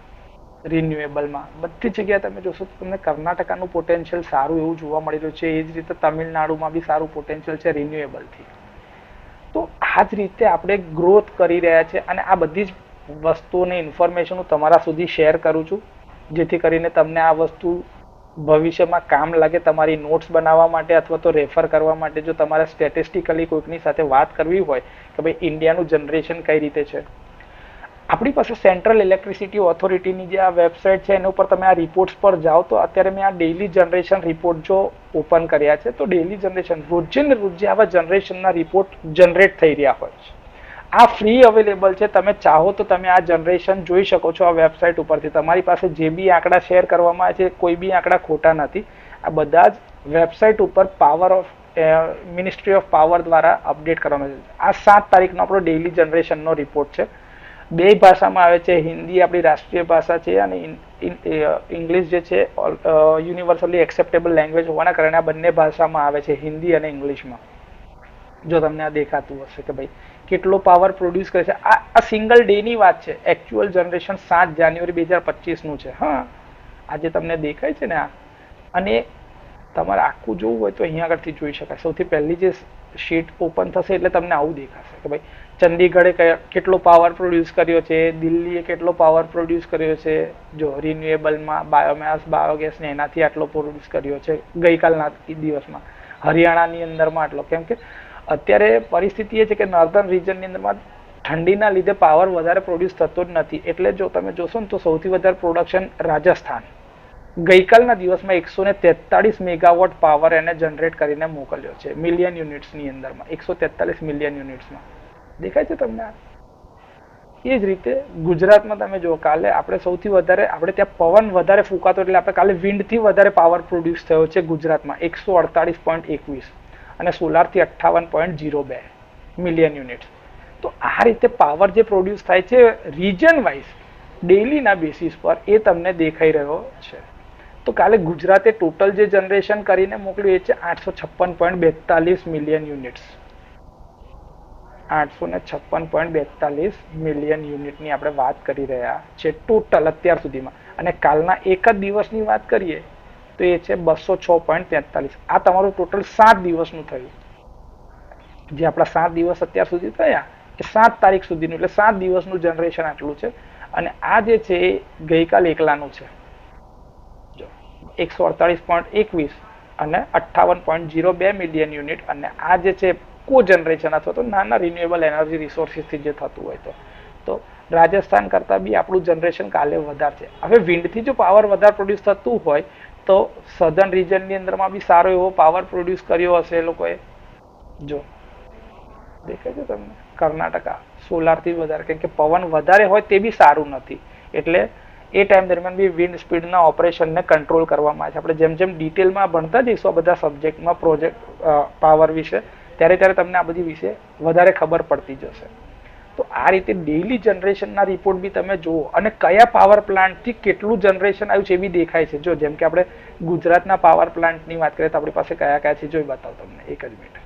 રિન્યુએબલમાં બધી જગ્યાએ તમે જોશો તો તમને કર્ણાટકાનું પોટેન્શિયલ સારું એવું જોવા મળી રહ્યું છે. એ જ રીતે તમિલનાડુમાં બી સારું પોટેન્શિયલ છે રિન્યુએબલથી. તો આ જ રીતે આપણે ગ્રોથ કરી રહ્યા છે અને આ બધી જ વસ્તુઓની ઇન્ફોર્મેશન હું તમારા સુધી શેર કરું છું જેથી કરીને તમને આ વસ્તુ ભવિષ્યમાં કામ લાગે તમારી નોટ્સ બનાવવા માટે અથવા તો રેફર કરવા માટે. જો તમારે સ્ટેટિસ્ટિકલી કોઈકની સાથે વાત કરવી હોય કે ભાઈ ઇન્ડિયાનું જનરેશન કઈ રીતે છે, આપણી પાસે સેન્ટ્રલ ઇલેક્ટ્રિસિટી ઓથોરિટીની જે આ વેબસાઇટ છે એના ઉપર તમે આ રિપોર્ટ્સ પર જાઓ તો અત્યારે મેં આ ડેઇલી જનરેશન રિપોર્ટ જો ઓપન કર્યા છે તો ડેઇલી જનરેશન રોજે ને રોજે આવા જનરેશનના રિપોર્ટ જનરેટ થઈ રહ્યા હોય છે. આ ફ્રી અવેલેબલ છે. તમે ચાહો તો તમે આ જનરેશન જોઈ શકો છો આ વેબસાઇટ ઉપરથી. તમારી પાસે જે બી આંકડા શેર કરવામાં આવે છે કોઈ બી આંકડા ખોટા નથી. આ બધા જ વેબસાઇટ ઉપર મિનિસ્ટ્રી ઓફ પાવર દ્વારા અપડેટ કરવામાં આવે છે. આ 7 તારીખનો આપણો ડેઇલી જનરેશનનો રિપોર્ટ છે. 2 ભાષામાં આવે છે. હિન્દી આપણી રાષ્ટ્રીય ભાષા છે અને ઇંગ્લિશ જે છે યુનિવર્સલી એક્સેપ્ટેબલ લેંગ્વેજ હોવાના કારણે આ બંને ભાષામાં આવે છે, હિન્દી અને ઇંગ્લિશમાં. જો તમને આ દેખાતું હશે કે ભાઈ કેટલો પાવર પ્રોડ્યુસ કરે છે. આ સિંગલ ડેની વાત છે. એકચ્યુઅલ જનરેશન 7 જાન્યુઆરી 2025નું છે. હા, આજે તમને દેખાય છે ને આ. અને તમારે આખું જોવું હોય તો અહીંયા આગળથી જોઈ શકાય. સૌથી પહેલી જે શીટ ઓપન થશે એટલે તમને આવું દેખાશે કે ભાઈ ચંદીગઢે કેટલો પાવર પ્રોડ્યુસ કર્યો છે, દિલ્હીએ કેટલો પાવર પ્રોડ્યુસ કર્યો છે. જો રિન્યુએબલમાં બાયોમેસ, બાયોગેસ ને એનાથી આટલો પ્રોડ્યુસ કર્યો છે ગઈકાલના દિવસમાં. હરિયાણાની અંદરમાં આટલો. કેમ કે અત્યારે પરિસ્થિતિ એ છે કે નોર્ધન રિજનની અંદરમાં ઠંડીના લીધે પાવર વધારે પ્રોડ્યુસ થતો જ નથી. એટલે જો તમે જોશો ને તો સૌથી વધારે પ્રોડક્શન રાજસ્થાન ગઈકાલના દિવસમાં 143 મેગાવોટ પાવર એને જનરેટ કરીને મોકલ્યો છે મિલિયન યુનિટ્સની અંદરમાં. 143 મિલિયન યુનિટ્સમાં દેખાય છે તમને આ. એ જ રીતે ગુજરાતમાં તમે જો કાલે આપણે સૌથી વધારે આપણે ત્યાં પવન વધારે ફૂંકાતો એટલે આપણે કાલે વિન્ડથી વધારે પાવર પ્રોડ્યુસ થયો છે ગુજરાતમાં 148.21 અને સોલારથી 58.02 મિલિયન યુનિટ્સ. તો આ રીતે પાવર જે પ્રોડ્યુસ થાય છે રિજન વાઇઝ ડેઇલીના બેસિસ પર એ તમને દેખાઈ રહ્યો છે. તો કાલે ગુજરાતે ટોટલ જે જનરેશન કરીને મોકલ્યું એ છે 856.42 મિલિયન યુનિટ્સ. 856.42 મિલિયન યુનિટની આપણે વાત કરી રહ્યા છે ટોટલ અત્યાર સુધીમાં. અને કાલના એક જ દિવસની વાત કરીએ તો એ છે 206.43. આ તમારું ટોટલ 7 દિવસનું થયું. જે આપણા 7 દિવસ અત્યાર સુધી થયા એ 7 તારીખ સુધીનું એટલે 7 દિવસનું જનરેશન આટલું છે. અને આ જે છે એ ગઈકાલ એકલાનું છે. જો 148.21 અને 58.02 મિલિયન યુનિટ. અને આ જે છે કો જનરેશન અથવા તો નાના રિન્યુએબલ એનર્જી રિસોર્સિસથી જે થતું હોય તો રાજસ્થાન કરતાં બી આપણું જનરેશન કાલે વધારે છે. હવે વિન્ડથી જો પાવર વધારે પ્રોડ્યુસ થતું હોય તો સધર્ન રિજનની અંદરમાં બી સારો એવો પાવર પ્રોડ્યુસ કર્યો હશે એ લોકોએ. જો દેખાય છે તમને કર્ણાટકા સોલારથી વધારે, કેમ કે પવન વધારે હોય તે બી સારું નથી. એટલે એ ટાઈમ દરમિયાન બી વિન્ડ સ્પીડના ઓપરેશનને કંટ્રોલ કરવામાં આવે છે. આપણે જેમ જેમ ડિટેલમાં ભણતા જઈશું આ બધા સબ્જેક્ટમાં પ્રોજેક્ટ પાવર વિશે ત્યારે તમને આ બધી વિશે વધારે ખબર પડતી જશે. તો આ રીતે ડેઇલી જનરેશનના રિપોર્ટ બી તમે જુઓ અને કયા પાવર પ્લાન્ટથી કેટલું જનરેશન આવ્યું છે એ બી દેખાય છે. જો જેમ કે આપણે ગુજરાતના પાવર પ્લાન્ટની વાત કરીએ તો આપણી પાસે કયા કયા છે જોઈ બતાવો તમને એક જ મિનિટ.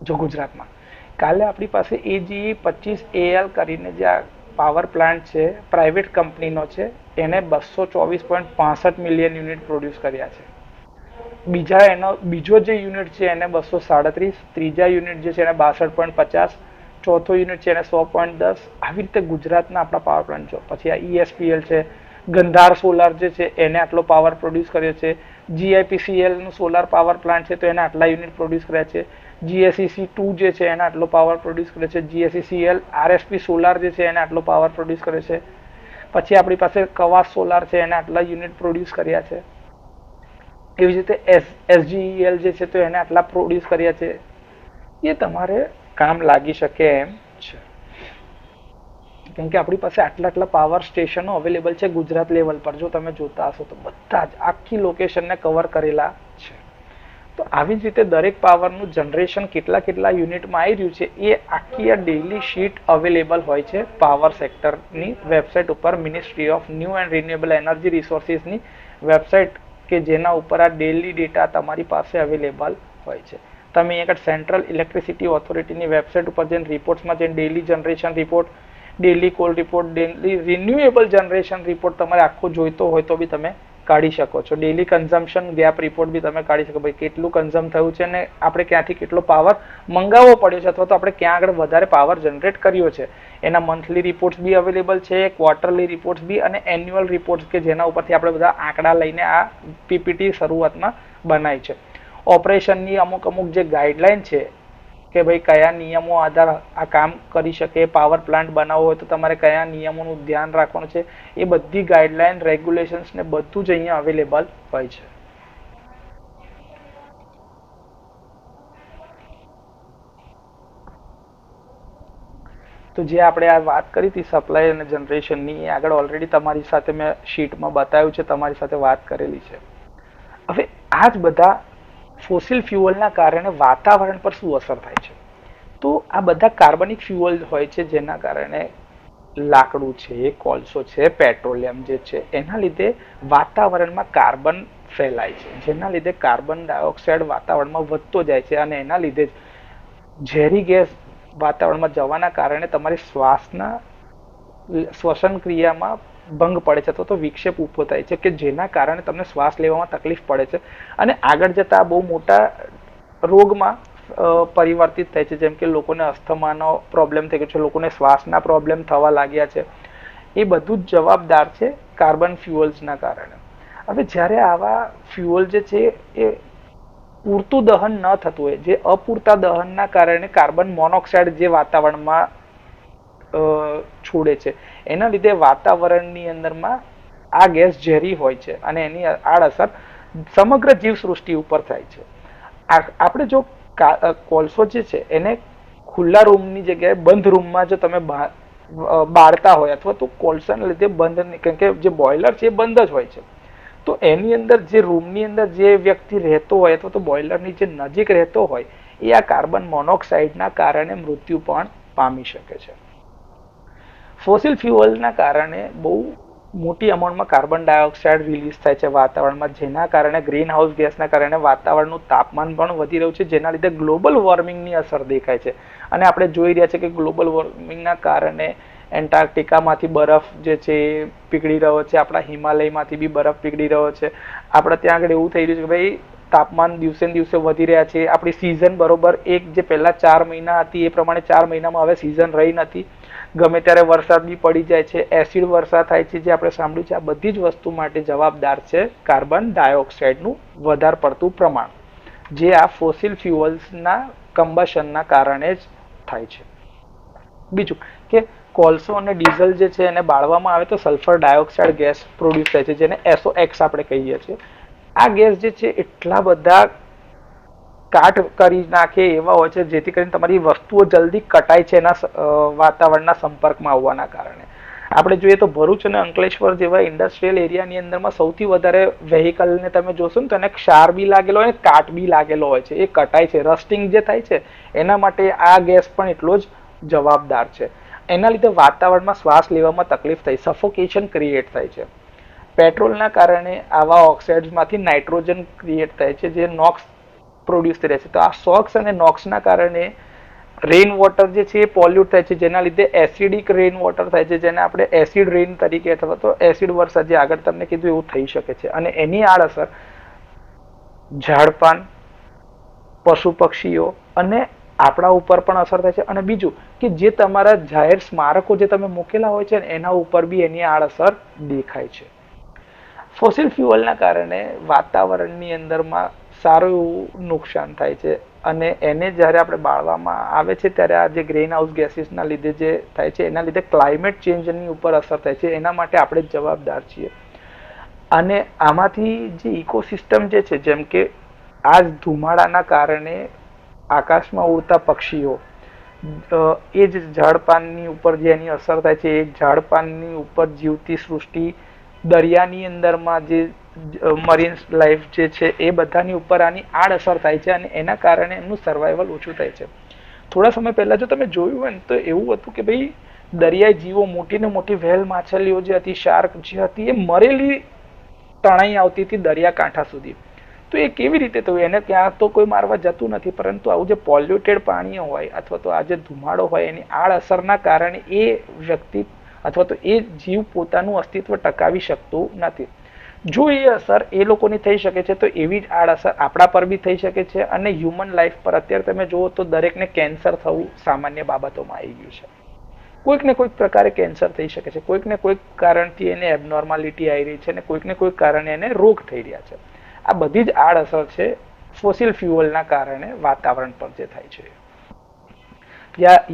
જો ગુજરાતમાં કાલે આપણી પાસે AGE 25AL કરીને જે આ પાવર પ્લાન્ટ છે પ્રાઇવેટ કંપનીનો છે એને 224.65 મિલિયન યુનિટ પ્રોડ્યુસ કર્યા છે. બીજો જે યુનિટ છે એને 237, ત્રીજા યુનિટ જે છે એને 62.50, ચોથો યુનિટ છે એને 100.10. આવી રીતે ગુજરાતના આપણા પાવર પ્લાન્ટ છે. પછી આ ESPL છે, ગંધાર સોલાર જે છે એને આટલો પાવર પ્રોડ્યુસ કર્યો છે. GIPCL નું સોલાર પાવર પ્લાન્ટ છે તો એને આટલા યુનિટ પ્રોડ્યુસ કર્યા છે. GSEC2 જે છે એને આટલો પાવર પ્રોડ્યુસ કર્યો છે. GSECL RSP સોલાર જે છે એને આટલો પાવર પ્રોડ્યુસ કર્યો છે. પછી આપણી પાસે કવાસ સોલાર છે એને આટલા યુનિટ પ્રોડ્યુસ કર્યા છે. એવી રીતે SGEL જે છે તો એને આટલા પ્રોડ્યુસ કર્યા છે. એ તમારે કામ લાગી શકે એમ છે, કેમ કે આપણી પાસે આટલા પાવર સ્ટેશનો અવેલેબલ છે ગુજરાત લેવલ પર. જો તમે જોતા હશો તો બધા જ આખી લોકેશનને કવર કરેલા છે. તો આવી જ રીતે દરેક પાવરનું જનરેશન કેટલા યુનિટમાં આવી રહ્યું છે એ આખી આ ડેઇલી શીટ અવેલેબલ હોય છે પાવર સેક્ટરની વેબસાઇટ ઉપર, ministry of new and renewable energy રિસોર્સિસની વેબસાઇટ, કે જેના ઉપર આ ડેઇલી ડેટા તમારી પાસે અવેલેબલ હોય છે. તમે અહીંયા સેન્ટ્રલ ઇલેક્ટ્રિસિટી ઓથોરિટીની વેબસાઇટ ઉપર જઈને રિપોર્ટ્સમાં જઈને daily generation report, daily call report, daily renewable generation report તમારે આખો જોઈતો હોય તો બી તમે કાઢી શકો છો. ડેઇલી કન્ઝમ્પશન ગેપ રિપોર્ટ બી તમે કાઢી શકો, ભાઈ કેટલું કન્ઝમ થયું છે ને આપણે ક્યાંથી કેટલો પાવર મંગાવવો પડ્યો છે અથવા તો આપણે ક્યાં આગળ વધારે પાવર જનરેટ કર્યો છે. એના મંથલી રિપોર્ટ્સ બી અવેલેબલ છે, ક્વાર્ટરલી રિપોર્ટ્સ બી અને એન્યુઅલ રિપોર્ટ્સ, કે જેના ઉપરથી આપણે બધા આંકડા લઈને આ પીપીટી શરૂઆતમાં બનાવી છે. ઓપરેશનની અમુક જે ગાઈડલાઈન છે કે ભાઈ કયા નિયમો આધાર આ કામ કરી શકે, પાવર પ્લાન્ટ બનાવવો હોય તો તમારે કયા નિયમોનું ધ્યાન રાખવાનું છે, એ બધી ગાઈડલાઈન, રેગ્યુલેશન્સ ને બધું જ અહીંયા અવેલેબલ હોય છે. તો જે આપણે આ વાત કરી હતી સપ્લાય અને જનરેશનની, એ આગળ ઓલરેડી તમારી સાથે મેં શીટમાં બતાવ્યું છે, તમારી સાથે વાત કરેલી છે. હવે આ જ બધા ફોસિલ ફ્યુઅલના કારણે વાતાવરણ પર શું અસર થાય છે? તો આ બધા કાર્બનિક ફ્યુઅલ હોય છે, જેના કારણે લાકડું છે, કોલસો છે, પેટ્રોલિયમ જે છે, એના લીધે વાતાવરણમાં કાર્બન ફેલાય છે, જેના લીધે કાર્બન ડાયોક્સાઇડ વાતાવરણમાં વધતો જાય છે અને એના લીધે ઝેરી ગેસ વાતાવરણમાં જવાના કારણે તમારી શ્વસન ક્રિયામાં ભંગ પડે છે અથવા તો વિક્ષેપ ઊભો થાય છે, કે જેના કારણે તમને શ્વાસ લેવામાં તકલીફ પડે છે અને આગળ જતા બહુ મોટા રોગમાં પરિવર્તિત થાય છે. જેમ કે લોકોને અસ્થમાનો પ્રોબ્લેમ થઈ ગયો છે, લોકોને શ્વાસના પ્રોબ્લેમ થવા લાગ્યા છે. એ બધું જ જવાબદાર છે કાર્બન ફ્યુઅલ્સના કારણે. હવે જ્યારે આવા ફ્યુઅલ જે છે એ પૂરતું દહન ન થતું હોય, જે અપૂરતા દહનના કારણે કાર્બન મોનોક્સાઇડ જે વાતાવરણમાં છોડે છે, એના લીધે વાતાવરણની અંદરમાં આ ગેસ ઝેરી હોય છે અને એની આડઅસર સમગ્ર જીવસૃષ્ટિ ઉપર થાય છે. આપણે જો કોલસો જે છે એને ખુલ્લા રૂમની જગ્યાએ બંધ રૂમમાં જો તમે બાળતા હોય અથવા તો કોલસાને લીધે બંધ, કેમ કે જે બોઇલર છે એ બંધ જ હોય છે, તો એની અંદર જે રૂમની અંદર જે વ્યક્તિ રહેતો હોય અથવા તો બોઇલરની જે નજીક રહેતો હોય એ આ કાર્બન મોનોક્સાઇડના કારણે મૃત્યુ પણ પામી શકે છે. ફોસિલ ફ્યુઅલના કારણે બહુ મોટી અમાઉન્ટમાં કાર્બન ડાયોક્સાઇડ રિલીઝ થાય છે વાતાવરણમાં, જેના કારણે ગ્રીન હાઉસ ગેસના કારણે વાતાવરણનું તાપમાન પણ વધી રહ્યું છે, જેના લીધે ગ્લોબલ વોર્મિંગની અસર દેખાય છે. અને આપણે જોઈ રહ્યા છીએ કે ગ્લોબલ વોર્મિંગના કારણે એન્ટાર્કટિકામાંથી બરફ જે છે એ પીગળી રહ્યો છે, આપણા હિમાલયમાંથી બી બરફ પીગળી રહ્યો છે. આપણે ત્યાં આગળ એવું થઈ રહ્યું છે કે ભાઈ તાપમાન દિવસે ને દિવસે વધી રહ્યા છે. આપણી સિઝન બરોબર જે પહેલા 4 મહિના હતી એ પ્રમાણે 4 મહિનામાં હવે સિઝન રહી નથી. ગમે ત્યારે વરસાદ બી પડી જાય છે, એસિડ વર્ષા થાય છે, જે આપણે સાંભળ્યું છે. આ બધી જ વસ્તુ માટે જવાબદાર છે કાર્બન ડાયોક્સાઇડનું વધારે પડતું પ્રમાણ, જે આ ફોસિલ ફ્યુઅલ્સના કમ્બશનના કારણે જ થાય છે. બીજું કે કોલસો અને ડીઝલ જે છે એને બાળવામાં આવે તો સલ્ફર ડાયોક્સાઇડ ગેસ પ્રોડ્યુસ થાય છે, જેને SOx આપણે કહીએ છીએ. આ ગેસ જે છે એટલા બધા કાટ કરી નાખે એવા હોય છે, જેથી કરીને તમારી વસ્તુઓ જલ્દી કટાય છે એના વાતાવરણના સંપર્કમાં આવવાના કારણે. આપણે જોઈએ તો ભરૂચ અને અંકલેશ્વર જેવા ઇન્ડસ્ટ્રીયલ એરિયાની અંદરમાં સૌથી વધારે વેહિકલને તમે જોશો ને તો એને ક્ષાર બી લાગેલો હોય, કાટ બી લાગેલો હોય છે, એ કટાય છે. રસ્ટિંગ જે થાય છે એના માટે આ ગેસ પણ એટલો જ જવાબદાર છે. એના લીધે વાતાવરણમાં શ્વાસ લેવામાં તકલીફ થાય, સફોકેશન ક્રિએટ થાય છે. પેટ્રોલના કારણે આવા ઓક્સાઇડ્સમાંથી નાઇટ્રોજન ક્રિએટ થાય છે, જે નોક્સ પ્રોડ્યુસ થઈ રહે છે. તો આ સોક્સ અને નોક્સના કારણે રેઇન વોટર જે છે એ પોલ્યુટ થાય છે, જેના લીધે એસિડિક રેઇન વોટર થાય છે, જેને આપણે એસિડ રેઇન તરીકે અથવા તો એસિડ વરસાદ જે આગળ તમને કીધું એવું થઈ શકે છે. અને એની આડઅસર ઝાડપાન, પશુ પક્ષીઓ અને આપણા ઉપર પણ અસર થાય છે. અને બીજું કે જે તમારા જાહેર સ્મારકો જે તમે મૂકેલા હોય છે એના ઉપર બી એની આડઅસર દેખાય છે. ફોસિલ ફ્યુઅલના કારણે વાતાવરણની અંદરમાં સારું એવું નુકસાન થાય છે અને એને જ્યારે આપણે બાળવામાં આવે છે ત્યારે આ જે ગ્રીન હાઉસ ગેસીસના લીધે જે થાય છે એના લીધે ક્લાઇમેટ ચેન્જની ઉપર અસર થાય છે. એના માટે આપણે જ જવાબદાર છીએ. અને આમાંથી જે ઇકોસિસ્ટમ જે છે, જેમ કે આ ધુમાડાના કારણે આકાશમાં ઉડતા પક્ષીઓ, એ જ ઝાડપાનની ઉપર જે એની અસર થાય છે, એ ઝાડપાનની ઉપર જીવતી સૃષ્ટિ દરિયાની અંદરમાં જે મરીન લાઈફ જે છે એ બધાની ઉપર આની આડઅસર થાય છે અને એના કારણે એમનું સર્વાઈવલ ઓછું થાય છે. થોડા સમય પહેલા જો તમે જોયું હોય ને તો એવું હતું કે ભાઈ દરિયાઈ જીવો મોટી ને મોટી વ્હેલ માછલીઓ જે હતી, શાર્ક જે હતી, એ મરેલી તણાઈ આવતી હતી દરિયાકાંઠા સુધી. તો એ કેવી રીતે થયું? એને ત્યાં તો કોઈ મારવા જતું નથી, પરંતુ આવું જે પોલ્યુટેડ પાણી હોય અથવા તો આ જે ધુમાડો હોય એની આડઅસરના કારણે એ વ્યક્તિ અથવા તો એ જીવ પોતાનું અસ્તિત્વ ટકાવી શકતું નથી. જો એ અસર એ લોકોની થઈ શકે છે તો એવી જ આડઅસર આપણા પર બી થઈ શકે છે. અને હ્યુમન લાઈફ પર અત્યારે તમે જુઓ તો દરેકને કેન્સર થવું સામાન્ય બાબતોમાં આવી ગયું છે. કોઈક ને કોઈક પ્રકારે કેન્સર થઈ શકે છે, કોઈક ને કોઈક કારણથી એને એબનોર્માલિટી આવી રહી છે અને કોઈક ને કોઈક કારણે એને રોગ થઈ રહ્યા છે. આ બધી જ આડઅસર છે ફોસિલ ફ્યુઅલના કારણે વાતાવરણ પર જે થાય છે.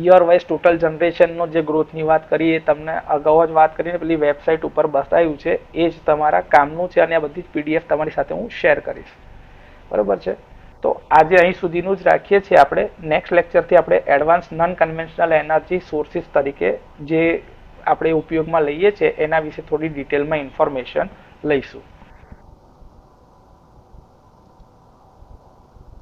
યર વાઇઝ ટોટલ જનરેશનનો જે ગ્રોથની વાત કરી એ તમને અગાઉ જ વાત કરીને પેલી વેબસાઇટ ઉપર બતાવ્યું છે, એ જ તમારા કામનું છે અને આ બધી જ પીડીએફ તમારી સાથે હું શેર કરીશ. બરોબર છે? તો આજે અહીં સુધીનું જ રાખીએ છીએ આપણે. નેક્સ્ટ લેક્ચરથી આપણે advance non conventional energy sources તરીકે જે આપણે ઉપયોગમાં લઈએ છીએ એના વિશે થોડી ડિટેલમાં ઇન્ફોર્મેશન લઈશું.